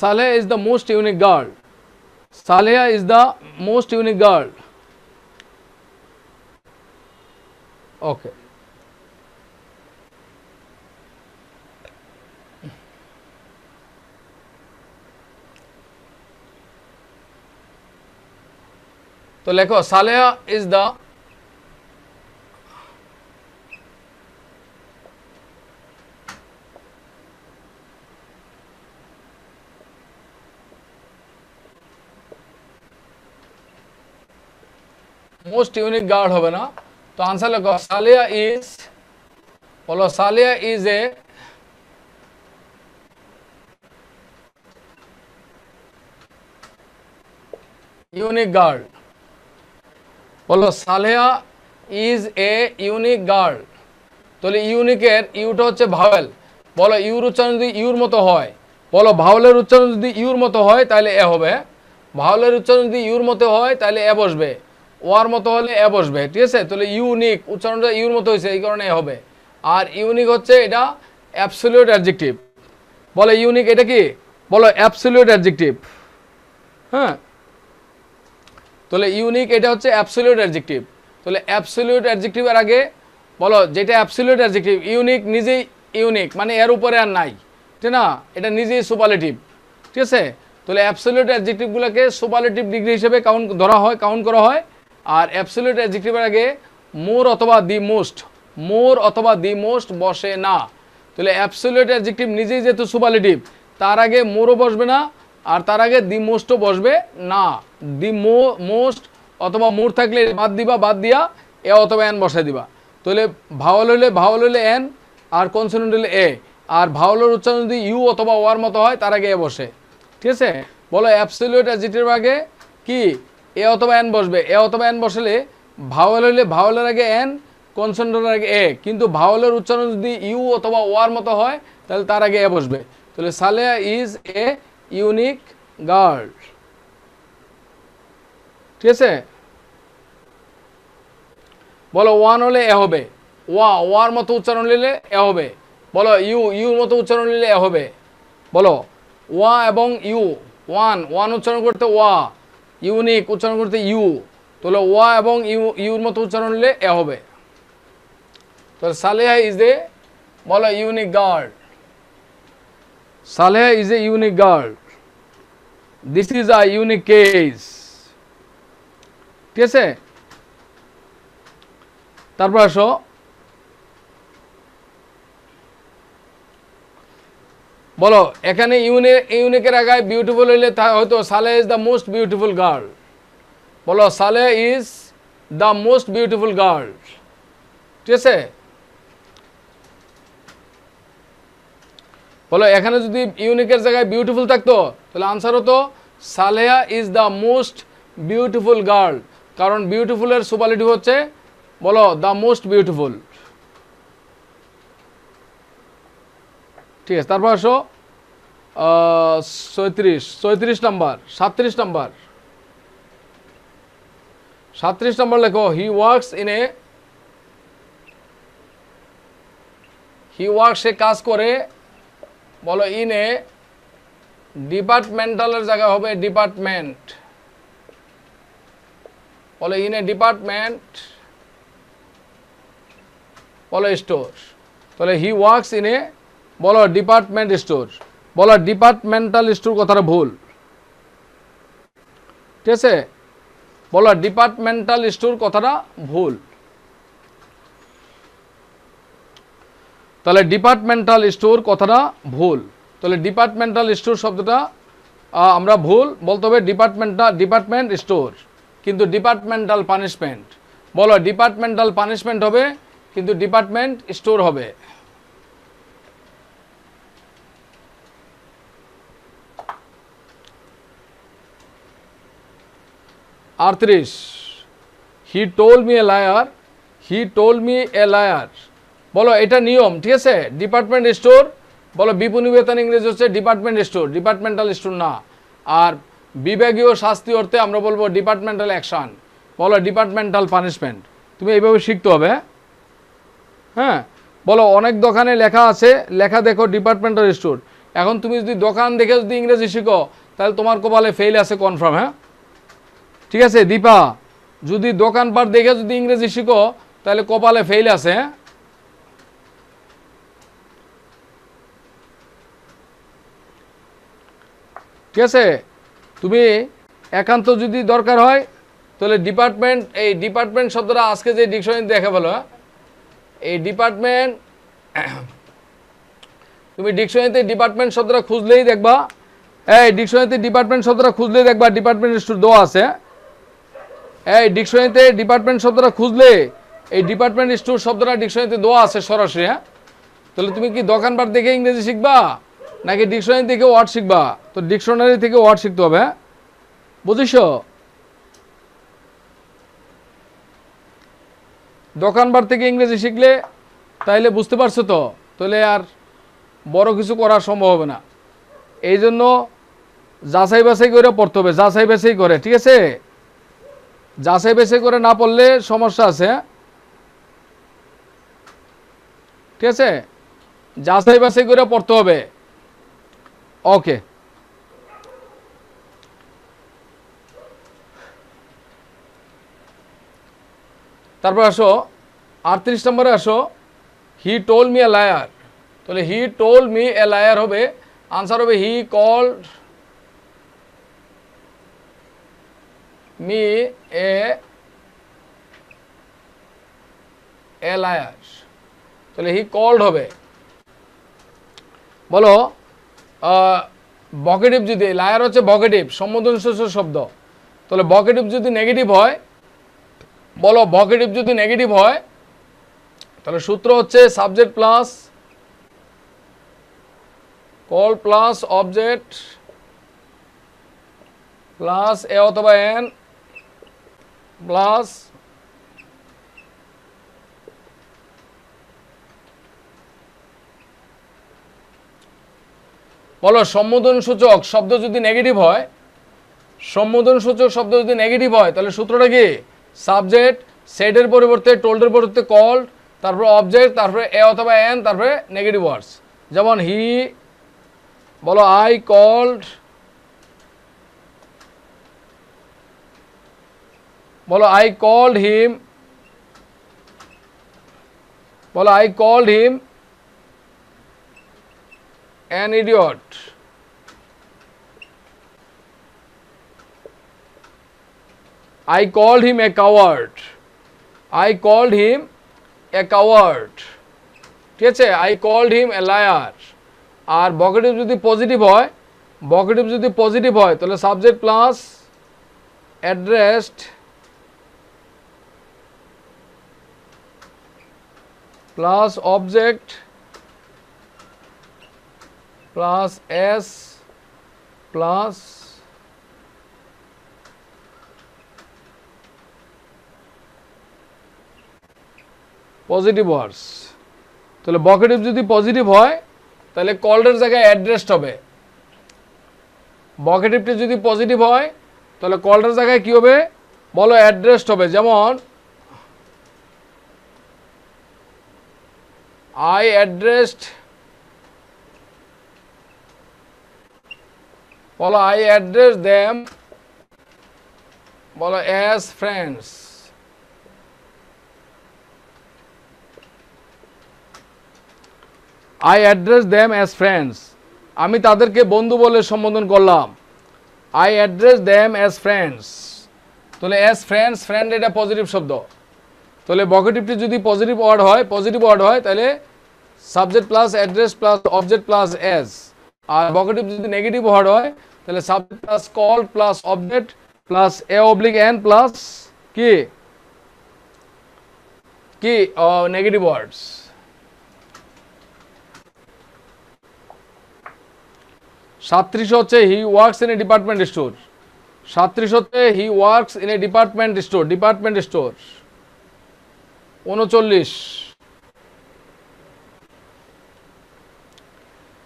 Saleha is the most unique girl, Saleha is the most unique girl. Okay, তো লেখো Saleha is the most unique guard হবে না, তো আনসার লেখো সালেহা ইজ, বলো Saleha is a unique guard, বলো Saleha is a unique girl. তাহলে ইউনিকের ইউটা হচ্ছে ভাওয়েল, বলো ইউর উচ্চারণ যদি ইউর মতো হয়, বলো ভাওয়েলের উচ্চারণ যদি ইউর মতো হয় তাহলে এ হবে, ভাওয়েলের উচ্চারণ যদি ইউর মতো হয় তাহলে এ বসবে, ওয়ার মতো হলে এ বসবে, ঠিক আছে? তাহলে ইউনিক উচ্চারণটা ইউর মতো হয়েছে এই কারণে এ হবে। আর ইউনিক হচ্ছে এটা অ্যাবসলিউট অ্যাডজেক্টিভ, বলো ইউনিক এটা কি, বলো অ্যাবসলিউট অ্যাডজেক্টিভ। হ্যাঁ, তাহলে ইউনিক এটা হচ্ছে অ্যাবসলিউট অ্যাডজেক্টিভ। তাহলে অ্যাবসলিউট অ্যাডজেক্টিভের আগে বলো যেটা অ্যাবসলিউট অ্যাডজেক্টিভ, ইউনিক নিজেই ইউনিক, মানে এর উপরে আর নাই, ঠিক না? এটা নিজেই সুপারলেটিভ, ঠিক আছে? তাহলে অ্যাবসলিউট অ্যাডজেক্টিভগুলোকে সুপারলেটিভ ডিগ্রি হিসেবে কাউন্ট করা হয়। আর অ্যাবসলিউট অ্যাডজেক্টিভের আগে মোর অথবা দি মোস্ট, মোর অথবা দি মোস্ট বসে না। তাহলে অ্যাবসলিউট অ্যাডজেক্টিভ নিজেই যেহেতু সুপারলেটিভ, তার আগে মোরও বসবে না, আর তার আগে দি মোস্টও বসবে না। দি মোস্ট অথবা মোর থাকলে বাদ দিয়া এ অথবা এন বসাই দিবা। তাহলে ভাওয়াল হলে এন, আর কনসোনেন্ট হলে এ, আর ভাওয়ালের উচ্চারণ যদি ইউ অথবা ওয়ার মতো হয় তার আগে এ বসে, ঠিক আছে? বলো অ্যাবসলিউট অ্যাডজেক্টিভের আগে কি এ অথবা এন বসবে, এ অথবা এন বসলে ভাওয়াল হলে ভাওয়ালের আগে এন, কনসোনেন্টের আগে এ, কিন্তু ভাওয়ালের উচ্চারণ যদি ইউ অথবা ওয়ার মতো হয় তাহলে তার আগে এ বসবে। তাহলে Saleha is a unique girl, ঠিক আছে? বলো ওয়ান হলে এ হবে, ওয়ার মতো উচ্চারণ নিলে এ হবে। বলো ইউর মতো উচ্চারণ নিলে এ হবে। বলো ওয়া এবং ইউ, ওয়ান উচ্চারণ করতে ওয়া, ইউনিক উচ্চারণ করতে ইউ, তাহলে ওয়া এবং ইউর মতো উচ্চারণ নিলে এ হবে। তো সালেহা ইজ এ বলো unique girl, Saleha is a unique girl, this is a unique case, ঠিক আছে। তারপর আসো বলো এখানে ইউনিকের আগে বিউটিফুল হইলে হয়তো Saleha is the most beautiful girl, বলো Saleha is the most beautiful girl, ঠিক আছে। বলো এখানে যদি ইউনিকের জায়গায় বিউটিফুল থাকতো তাহলে আনসার হতো Saleha is the most beautiful girl, কারণ বিউটিফুলের সুপারলেটিভ হচ্ছে বলো দ্য মোস্ট বিউটিফুল, ঠিক আছে। তারপর আসো 37 নাম্বার, 37 নাম্বার, 37 নাম্বার লেখো হি ওয়ার্কস সে কাজ করে, বলো ইন এ ডিপার্টমেন্টালের জায়গা হবে ডিপার্টমেন্ট, বলো ইন এ ডিপার্টমেন্ট, বলো স্টোর, তাহলে হি ওয়ার্কস ইন এ বলো ডিপার্টমেন্ট স্টোর, বলো ডিপার্টমেন্টাল স্টোর কথাটা ভুল, ঠিক আছে। বলো ডিপার্টমেন্টাল স্টোর কথাটা ভুল, তাহলে ডিপার্টমেন্টাল স্টোর কথাটা ভুল, তাহলে ডিপার্টমেন্টাল স্টোর শব্দটা আমরা ভুল বলতে হবে ডিপার্টমেন্ট স্টোর, কিন্তু ডিপার্টমেন্টাল পানিশমেন্ট, বলো ডিপার্টমেন্টাল পানিশমেন্ট হবে কিন্তু ডিপার্টমেন্ট স্টোর হবে। আর 30 হি told me a liar, he told me a liar, বলো এটা নিয়ম, ঠিক আছে। ডিপার্টমেন্ট স্টোর বলো বিপণিবেতন ইংরেজি হচ্ছে ডিপার্টমেন্ট স্টোর, ডিপার্টমেন্টাল স্টোর না। আর বিভাগীয় শাস্তি অর্থে আমরা বলবো ডিপার্টমেন্টাল অ্যাকশন, বলো ডিপার্টমেন্টাল পানিশমেন্ট, তুমি এইভাবে শিখতে হবে, হ্যাঁ। বলো অনেক দোকানে লেখা আছে, লেখা দেখো ডিপার্টমেন্টাল স্টোর, এখন তুমি যদি দোকান দেখে যদি ইংরেজি শিখো তাহলে তোমার কপালে ফেল আছে কনফার্ম, হ্যাঁ, ঠিক আছে। দীপা যদি দোকানপাট দেখে যদি ইংরেজি শিখো তাহলে কপালে ফেল আছে, হ্যাঁ। ঠিক আছে, তুমি একান্ত যদি দরকার হয় তাহলে এই ডিপার্টমেন্ট শব্দটা আজকে যে ডিকশনারি দেখে বলো, এই ডিপার্টমেন্ট তুমি ডিকশনারিতে ডিপার্টমেন্ট শব্দটা খুঁজলেই দেখবা, এই ডিকশনারিতে ডিপার্টমেন্ট শব্দটা খুঁজলেই দেখবা ডিপার্টমেন্ট স্টোর দেওয়া আছে, এই ডিকশনারিতে ডিপার্টমেন্ট শব্দটা খুঁজলে এই ডিপার্টমেন্ট স্টোর শব্দটা ডিকশনারিতে দেওয়া আছে সরাসরি, হ্যাঁ। তাহলে তুমি কি দোকানপাট দেখে ইংরেজি শিখবা নাকি ডিকশনারি থেকে ওয়ার্ড শিখবা? তো ডিকশনারি থেকে ওয়ার্ড শিখতে হবে, হ্যাঁ, বুঝিস। দোকানপাট থেকে ইংরেজি শিখলে তাইলে বুঝতে পারছো তো, তাহলে আর বড় কিছু করা সম্ভব হবে না। এই জন্য যাচাই বাছাই করে পড়তে হবে, যাচাই বাছাই করে, ঠিক আছে। যাচাই বাছাই করে না পড়লে সমস্যা আছে, ঠিক আছে। যাচাই বাছাই করে পড়তে হবে, ওকে। তারপর আসো 38 নম্বরে আসো he told me a liar, তাহলে he told me a liar হবে, আনসার হবে he called me a liar, তাহলে হি কল্ড হবে। বলো ভকেটিভ যদি লায়ার হচ্ছে ভকেটিভ সম্বোধনসূচক শব্দ, তাহলে ভকেটিভ যদি নেগেটিভ হয়, বলো ভকেটিভ যদি নেগেটিভ হয় তাহলে সূত্র হচ্ছে subject plus call plus object plus a অথবা এন প্লাস বলো সম্বোধনসূচক শব্দ যদি নেগেটিভ হয়, সম্বোধনসূচক শব্দ যদি নেগেটিভ হয় তাহলে সূত্রটা কি সাবজেক্ট সেডের পরিবর্তে টোল্ডের পরিবর্তে কল্ড, তারপরে অবজেক্ট, তারপরে এ অথবা এন, তারপরে নেগেটিভ ওয়ার্ডস, যেমন হি বলো আই কল্ড, বলো আই কল্ড হিম, বলো I called him an idiot. I called him a coward. I called him a coward. ঠিক আছে, I called him a liar. আর ভোকেটিভ যদি পজিটিভ হয়, ভোকেটিভ যদি পজিটিভ হয় তাহলে subject plus addressed plus object plus S plus positive words. তাহলে vocative যদি পজিটিভ হয় তাহলে কল্ডের জায়গায় অ্যাড্রেসড হবে। ভোকেটিভটি যদি পজিটিভ হয় তাহলে কল্ডের জায়গায় কি হবে বলো অ্যাড্রেসড হবে। যেমন আই অ্যাড্রেসড, বলো আই অ্যাড্রেস দেম, বলো as friends. I address them as friends. আমি তাদেরকে বন্ধু বলে সম্বোধন করলাম। I address them as friends. তাহলে as friends, friend এটা পজিটিভ শব্দ। তাহলে ভোকেটিভটি যদি পজিটিভ ওয়ার্ড হয় তাহলে subject plus address plus object plus as। আর ভোকেটিভ যদি নেগেটিভ ওয়ার্ড হয় তাহলে subject plus called plus object plus a/n plus কি নেগেটিভ ওয়ার্ডস। 37 হচ্ছে he works in a department store. 37 হচ্ছে he works in a department store. 39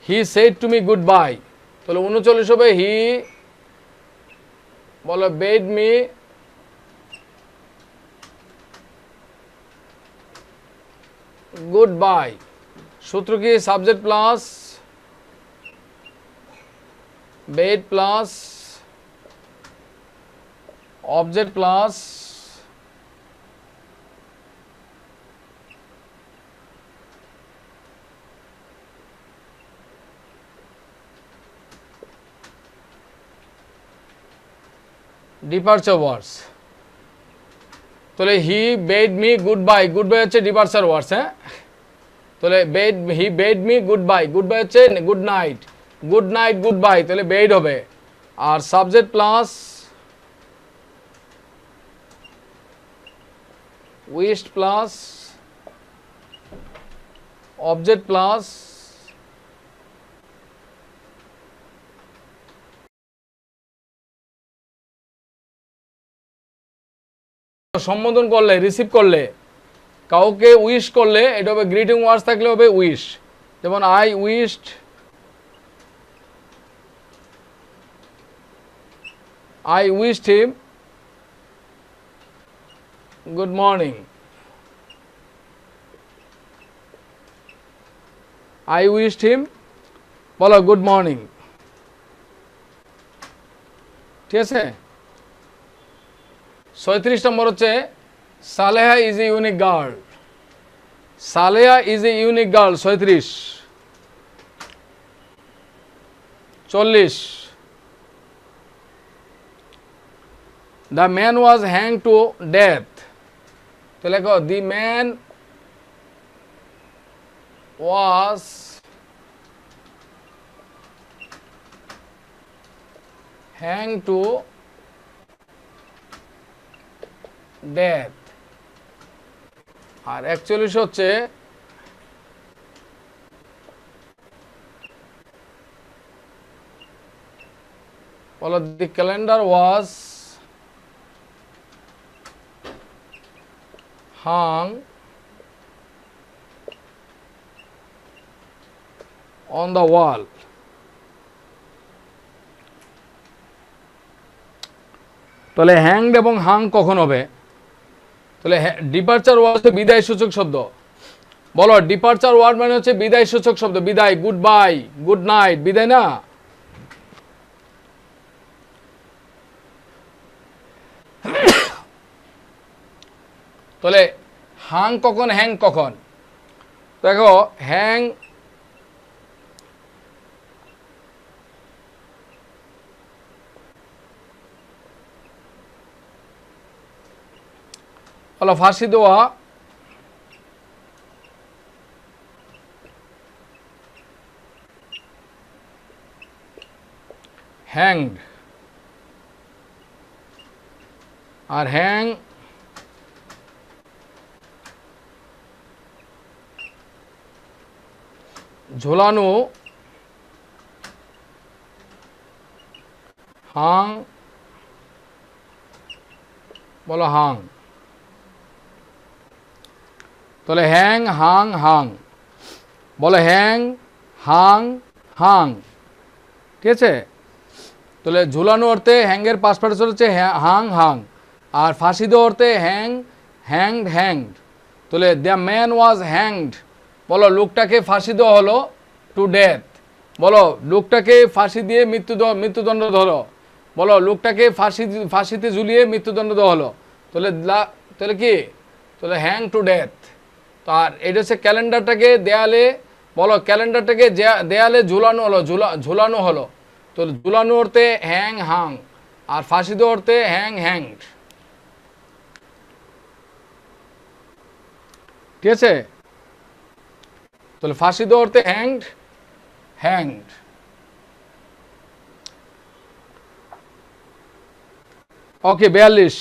he said to me goodbye. তাহলে 39 হবে হি, বলো bed me goodbye. সূত্র কি subject plus bed plus object plus departure words। তাহলে he bade me goodbye, goodbye হচ্ছে departure words. হ্যাঁ, তাহলে he bade me goodbye, goodbye হচ্ছে good night, good night goodbye, তাহলে bade হবে। আর subject plus wished plus object plus সম্বোধন করলে, রিসিভ করলে, কাউকে উইশ করলে এটা হবে গ্রিটিং ওয়ার্ডস থাকলে হবে উইশ। যেমন I wished, I wished him good morning. I wished him, বলো গুড মর্নিং। ঠিক আছে। 37 নম্বর হচ্ছে Saleha is a unique girl. Saleha is a unique girl 37। 40 The man was hanged to death। তো লেখো the man was hanged to death। আর 41 হচ্ছে বলো the calendar was hung on the wall। তাহলে hanged এবং হাং কখন হবে? তাহলে ডিপারচার ওয়ার্ড হচ্ছে বিদায় সূচক শব্দ। বলো ডিপারচার ওয়ার্ড মানে হচ্ছে বিদায় সূচক শব্দ। বিদায়, গুড বাই, গুড নাইট, বিদায় না। তাহলে হাং কখন, হ্যাং কখন? দেখো হ্যাং বলো ফাঁসি দেওয়া, হ্যাংড, আর হ্যাং ঝোলানো, হাং বলো হাং, তাহলে হ্যাং হাং হাং, বলো হ্যাং হাং হাং, ঠিক আছে। তাহলে ঝুলানো অর্থে হ্যাংয়ের পাস্ট পার্টিসিপল হচ্ছে হাং হাং, আর ফাঁসি দেওয়া অর্থে হ্যাং হ্যাংড হ্যাংড। তাহলে দ্য ম্যান ওয়াজ হ্যাংড, বলো লোকটাকে ফাঁসি দেওয়া হলো, টু ডেথ, বলো লোকটাকে ফাঁসি দিয়ে মৃত্যুদণ্ড ধরো, বলো লোকটাকে ফাঁসিতে ঝুলিয়ে মৃত্যুদণ্ড দেওয়া হলো, তাহলে কি, তাহলে হ্যাং টু ডেথ। তো আর এটা হচ্ছে ক্যালেন্ডারটাকে দেয়ালে, বলো ক্যালেন্ডারটাকে দেয়ালে ঝুলানো হলো, ঝুলানো হলো, তো ঝুলানো অর্থে হ্যাং হাং, আর ফাঁসি দেওয়া অর্থে হ্যাং হ্যাংড, ঠিক আছে। তাহলে ফাঁসি দেওয়া অর্থে হ্যাংড হ্যাংড। ওকে 42,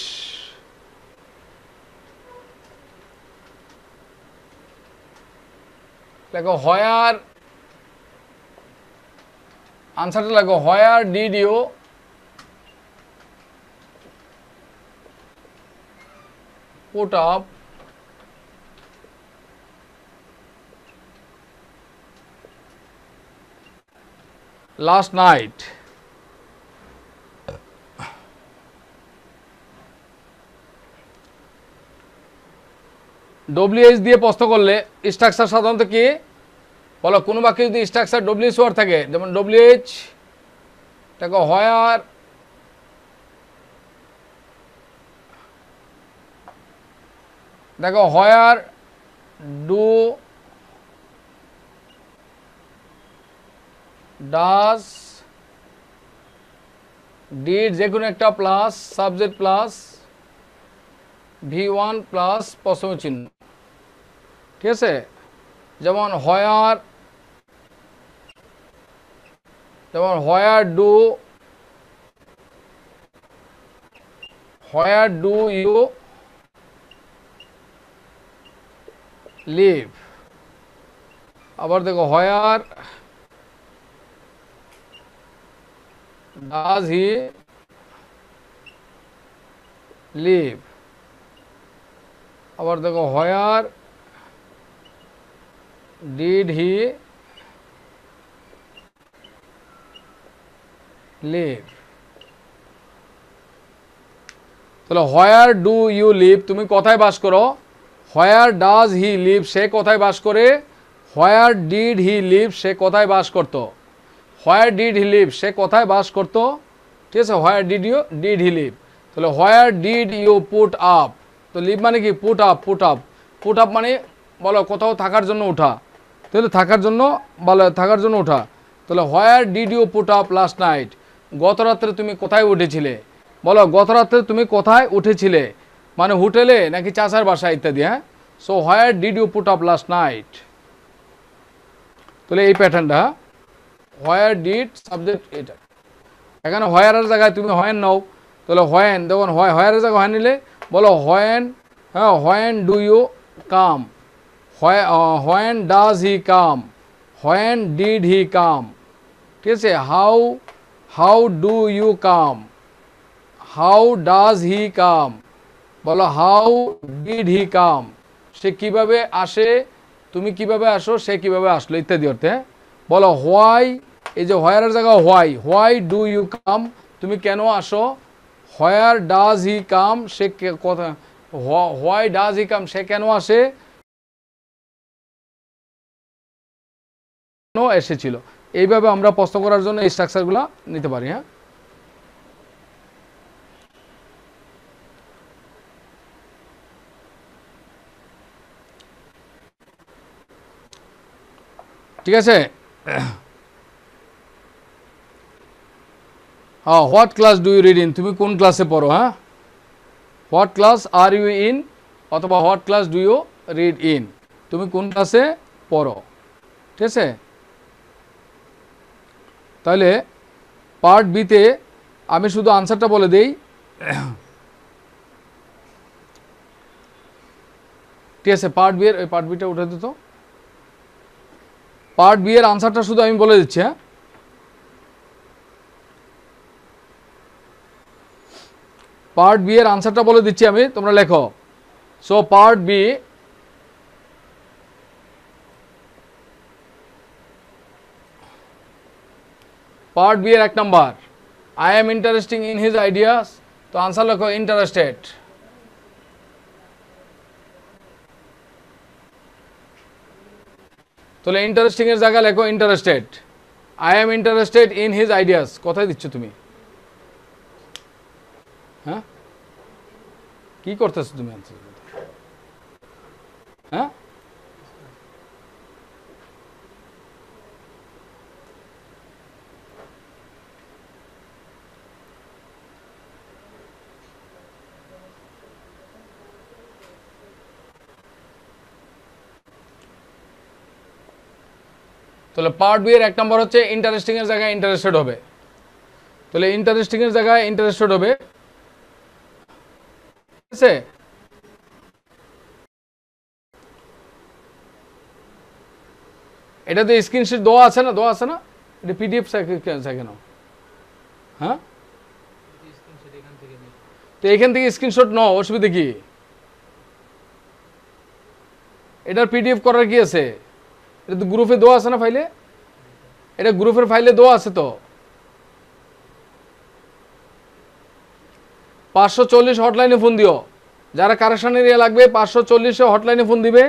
দেখো হোয়ার, আনসারটা লাগো where did you put up last night. WH দিয়ে প্রশ্ন করলে স্ট্রাকচার সাধারণত কি, বলো কোনো বাক্যে যদি স্ট্রাকচার ডব্লিউএইচ ওয়ার্ড থাকে, যেমন ডব্লিউএইচ, দেখো হোয়ার, দেখো হোয়ার ডু ডাজ ডিড, যে কোনো একটা plus subject plus V1 plus প্রশ্ন চিহ্ন, ঠিক আছে। যেমন হোয়ার, যেমন হোয়ার ডু ইউ লিভ, আবার দেখো হোয়ার ডাজ হি লিভ, আবার দেখো হোয়ার ডিড হি লিভ। তাহলে হোয়ার ডু ইউ লিভ, তুমি কোথায় বাস করো, হোয়ার ডাজ হি লিভ, সে কোথায় বাস করে, হোয়ার ডিড হি লিভ, সে কোথায় বাস করতো, হোয়ার ডিড হি লিভ, সে কোথায় বাস করতো, ঠিক আছে। হোয়ার ডিড হি লিভ, তাহলে where did you put up, তো লিভ মানে কি, put up, put up, put up মানে বলো কোথাও থাকার জন্য ওঠা, তাহলে থাকার জন্য, বলো থাকার জন্য ওঠা। তাহলে where did you put up last night, গত রাত্রে তুমি কোথায় উঠেছিলে, বলো গত রাত্রে তুমি কোথায় উঠেছিলে, মানে হোটেলে নাকি চাচার বাসা ইত্যাদি, হ্যাঁ। So where did you put up last night, তাহলে এই প্যাটার্নটা, হোয়ার ডিড সাবজেক্ট এটা, এখানে হোয়ারের জায়গায় তুমি হোয়েন নাও, তাহলে হোয়েন, দেখুন হোয়ারের জায়গায় হোয়েন নিলে বলো হোয়েন, হ্যাঁ when do you come, when does he come, when did he come, ঠিক আছে। How do you come, how does he come, বলো হাউ ডিড হি কাম, সে কিভাবে আসে, তুমি কিভাবে আসো, সে কিভাবে আসলো ইত্যাদি অর্থে। বলো হোয়াই, এই যে হোয়ারের জায়গায় হোয়াই ডু ইউ কাম, তুমি কেন আসো, হোয়ার ডাজ হি কাম, সে কথা, হোয়াই ডাজ হি কাম, সে কেন আসে, কেন এসেছিল। এইভাবে আমরা প্রশ্ন করার জন্য এই স্ট্রাকচারগুলো নিতে পারি, হ্যাঁ। ঠিক আছে? হ্যাঁ, what class do you read in, তুমি কোন ক্লাসে পড়ো? হ্যাঁ, what class are you in অথবা what class do you read in, তুমি কোন ক্লাসে পড়ো। ঠিক আছে? তাহলে পার্ট বিতে আমি শুধু আনসারটা বলে দেই। ঠিক আছে, পার্ট বি এর পার্ট বিটা উঠে দিত। পার্ট বি এর আনসারটা শুধু আমি বলে দিচ্ছি। হ্যাঁ, পার্ট বি এর আনসারটা বলে দিচ্ছি আমি, তোমরা লেখো। So part B, part B এর 1 number, I am interesting in his ideas, তো আনসার লেখো ইন্টারেস্টেড। তাহলে ইন্টারেস্টিং এর জায়গায় লেখো interested. I am interested in his ideas, কোথায় দিচ্ছ তুমি? হ্যাঁ, কি করতেছো তুমি? হ্যাঁ, তাহলে পার্ট বি এর 1 নম্বর হচ্ছে ইন্টারেস্টিং এর জায়গায় ইন্টারেস্টেড হবে। তাহলে ইন্টারেস্টিং এর জায়গায় ইন্টারেস্টেড হবে। ঠিক আছে? এটাতে স্ক্রিনশট দেওয়া আছে না? দেওয়া আছে না? এটা পিডিএফ কেন? হ্যাঁ, তো এখান থেকে স্ক্রিনশট নাও, অসুবিধা কি? এটার পিডিএফ করার কি আছে? এটা তো গ্রুপে দেওয়া আছে না ফাইলে? এটা গ্রুপের ফাইলে দেওয়া আছে তো। 540 হটলাইনে ফোন দিও, যারা কারেকশন এরিয়া লাগবে 540 হটলাইনে ফোন দিবে,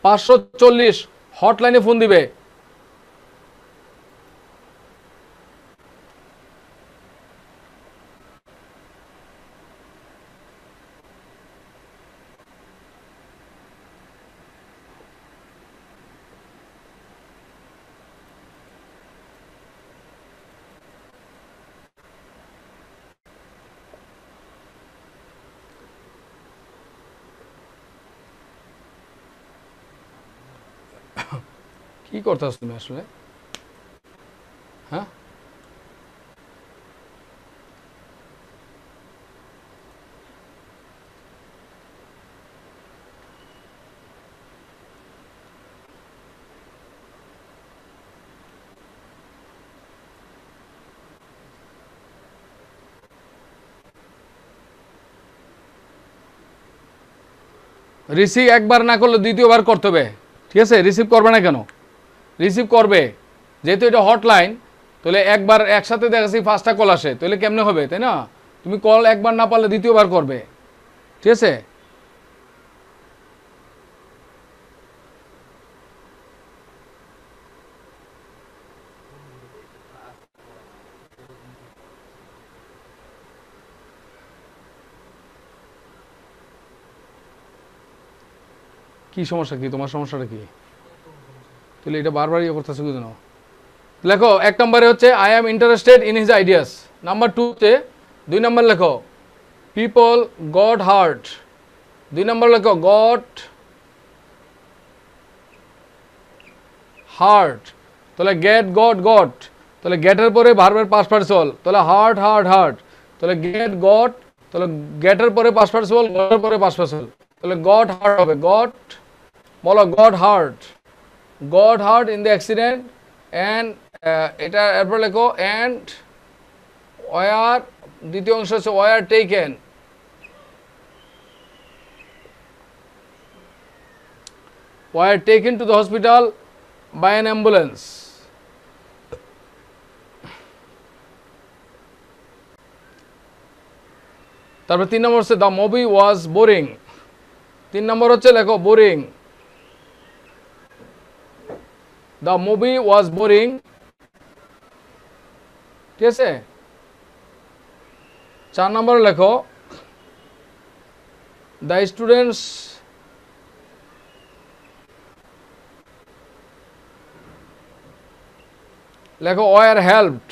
540 হটলাইনে ফোন দিবে। কি করতেছ তুমি আসলে? হ্যাঁ, রিসিভ একবার না করলে দ্বিতীয়বার করতে হবে। ঠিক আছে? রিসিভ করবে না কেন? রিসিভ করবে, যেহেতু এটা হটলাইন। তাহলে একবার একসাথে দেখাচ্ছি 5টা কল আসে, তাহলে কেমনে হবে, তাই না? তুমি কল একবার না পারলে দ্বিতীয়বার করবে। ঠিক আছে? কি সমস্যা, কি তোমার সমস্যাটা কি? তাহলে এটা বারবার ইয়ে করতেছো কেন? লেখো 1 নম্বরে হচ্ছে I am interested in his ideas. Number 2 তে 2 নম্বর লেখো পিপল গট হার্ট। 2 নম্বর লেখো গট হার্ট। তাহলে গেট গট গট, তাহলে গেটের পরে ভার্বের পাস্ট পার্টিসিপল, তাহলে হার্ট হার্ট হার্ট, তাহলে গেট গট, তাহলে গেটের পরে পাস্ট পার্টিসিপল, গটের পরে পাস্ট পার্টিসিপল, তাহলে গট হার্ট হবে। গট, বলো got hurt, got hurt in the accident. And এটা এরপর লেখো অ্যান্ড ওয়ার, দ্বিতীয় অংশ হচ্ছে were taken, were taken to the hospital by an ambulance. তারপর 3 নম্বর হচ্ছে the movie was boring. 3 number হচ্ছে লেখো boring, the movie was boring. ঠিক আছে? 4 নম্বরে লেখো দ্য স্টুডেন্টস লেখো ওয়ার হেল্পড,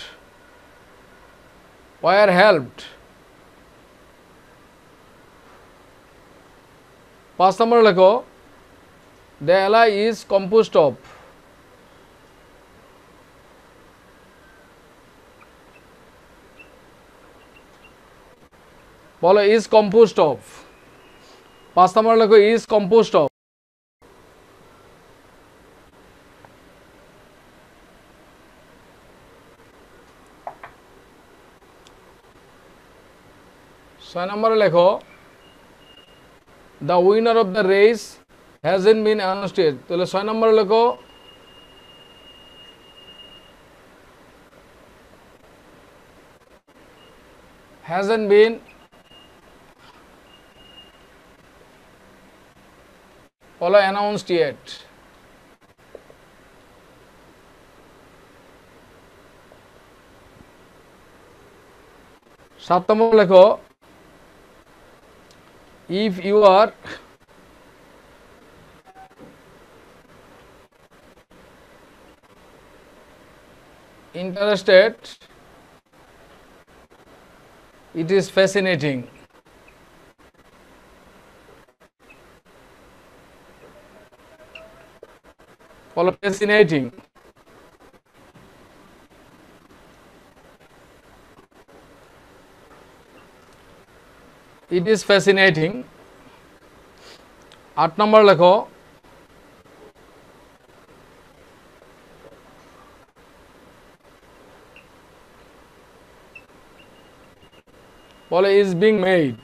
ওয়ার হেল্পড। 5 নম্বরে লেখো the alloy is composed of, বলো ইজ কম্পোজড অফ। 5 নম্বরে লেখো ইজ কম্পোজড অফ। ছয় নম্বরে লেখো the winner of the race hasn't been announced yet, তাহলে 6 নম্বরে লেখো hasn't been বলো announced yet। 7 নম্বর লেখো if you are interested it is fascinating, বলো fascinating। it is fascinating। 8 নম্বর লেখো বলো is being made,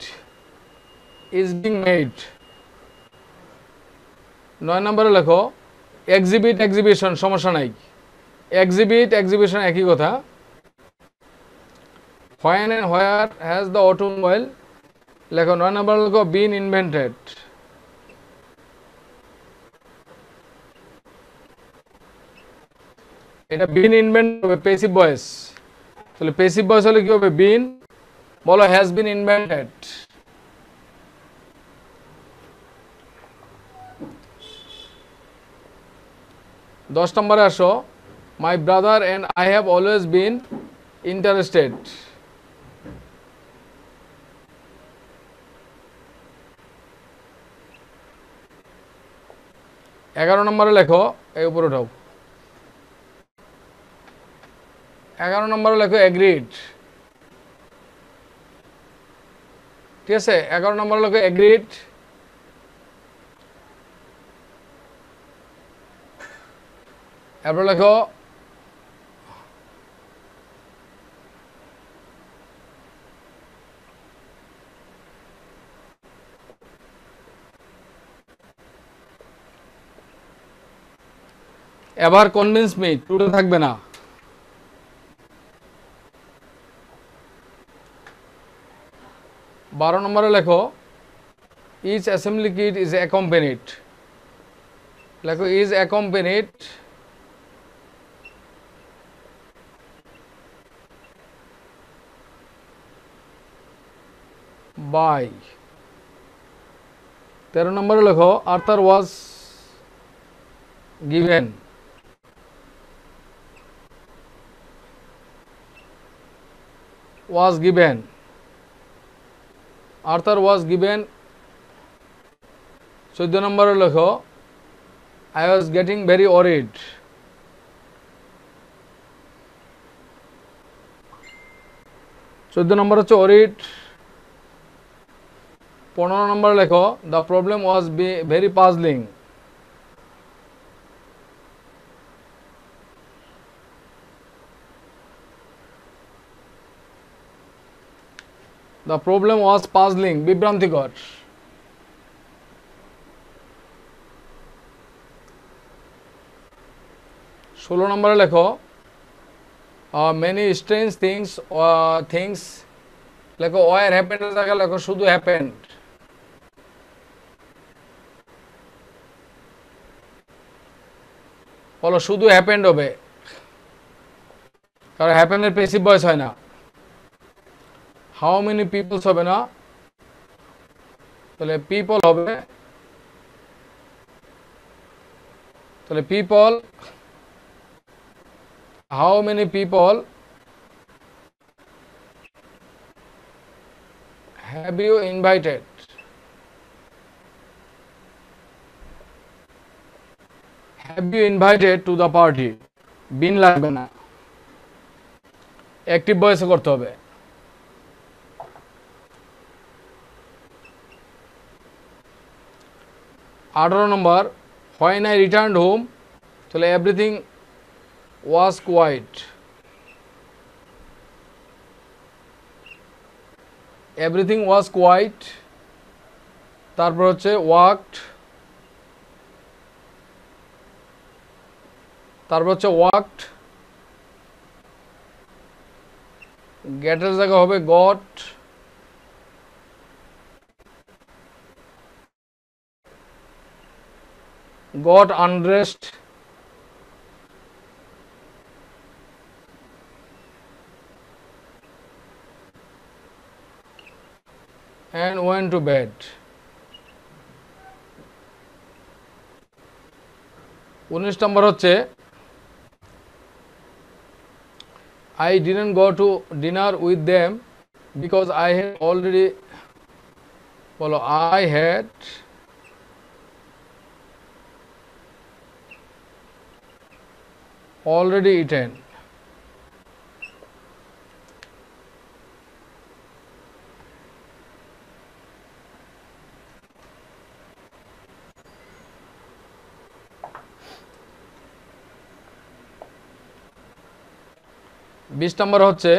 is being made। 9 নম্বরে লেখো এক্সিবিট এক্সিবিশন, সমস্যা নাই, এক্সিবিট এক্সিবিশন একই কথা। when and where has the automobile লেখো 9 নম্বরে লেখো been invented, এটা been ইনভেন্ট হবে প্যাসিভ ভয়েস, তাহলে প্যাসিভ ভয়েস হলে কি হবে been, বলো হ্যাজ বিন ইনভেন্টেড। 10 নম্বরে আসো my brother and I have always been interested, এগারো নম্বরে লেখো এই উপরে উঠাও, 11 নম্বরে লেখো এগ্রিড, ঠিক আছে। 11 নম্বরে লেখো এগ্রিড। এরপর লেখো এবার কনভিন্স মি, টুটা থাকবে না। 12 নম্বরে লেখো ইচ অ্যাসেম্বলি কিট ইজ অ্যাকম্পেনিড, লেখো ইজ অ্যাকম্পেনিড বাই। 13 নম্বরে লেখো Arthur was given, was given, Arthur was given। 14 নম্বরে লেখো I was getting very worried, নম্বর হচ্ছে worried। 15 নম্বরে লেখো the problem was very puzzling, the problem was puzzling, বিভ্রান্তিকর। 16 নম্বরে লেখো many strange things লেখো were happened এর জায়গায় লেখো শুধু happened, বলো শুধু happened হবে, কারণ happened এর প্যাসিভ ভয়েস হয় না। হাউ মেনি পিপলস হবে না, তাহলে পিপল হবে, তাহলে people how many people have you invited? Have you invited to the party? বিন লাগবে না, অ্যাক্টিভ ভয়েসে করতে হবে। 18 নম্বর, when I returned home, তাহলে everything was quiet, everything was quiet, তারপর হচ্ছে walked, তারপর হচ্ছে walked, গেটের জায়গা হবে got, got undressed, and went to bed. 19 নম্বর হচ্ছে I didn't go to dinner with them because I had already, বলো I had already eaten. বিশ নম্বর হচ্ছে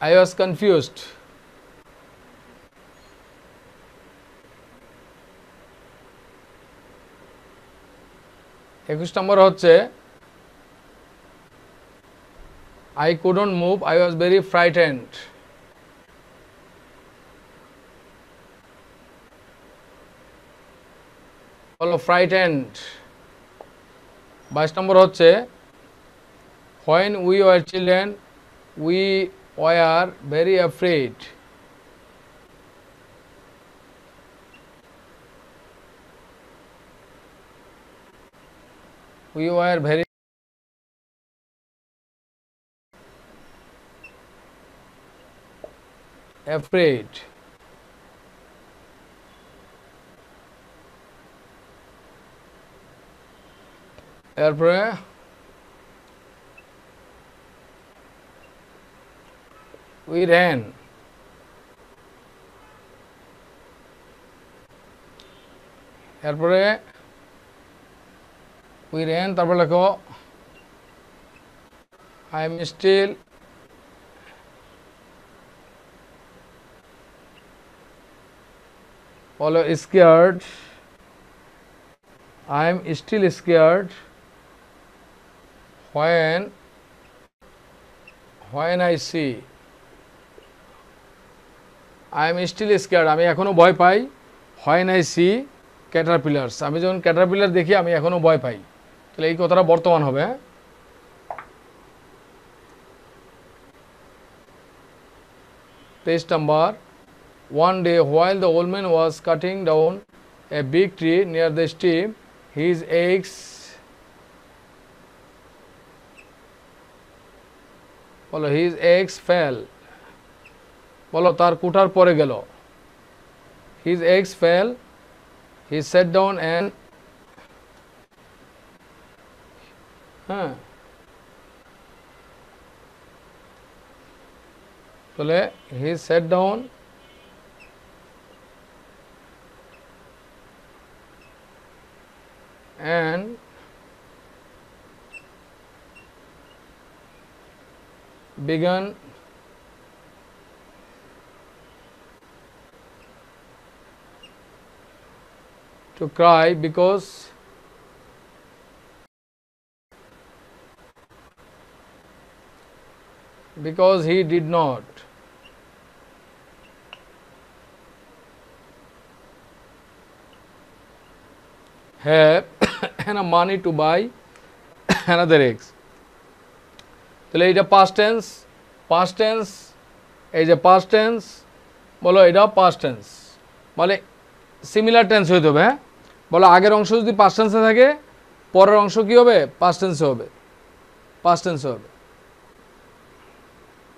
I was confused. একুশ নম্বর হচ্ছে I couldn't move, I was very frightened. বলো frightened. 22 নম্বর হচ্ছে when we were children we were very afraid. We were very afraid. এরপরে we ran. এরপরে we ran, তারপর লেখো I am still বলো scared. I am still scared when I see. I am still scared, আমি এখনো ভয় পাই when I see caterpillars. আমি যখন ক্যাটারপিলার দেখি আমি এখনো ভয় পাই। তাহলে এই কথাটা বর্তমান হবে। 23 নম্বর, one day while the old man was cutting down a big tree near the stream, his axe বলো his axe fell. বলো তার কুঠার পড়ে গেল। his axe fell, he sat down and তাহলে he sat down and began to cry because he did not have enough money to buy another eggs. তাহলে এটা past tense, এই যে past tense, বলো এটা past tense, বলে similar tense হইতে হবে। হ্যাঁ, বলো আগের অংশ যদি past tense থাকে পরের অংশ কি হবে? past tense হবে। পাস্ট টেন্স হবে।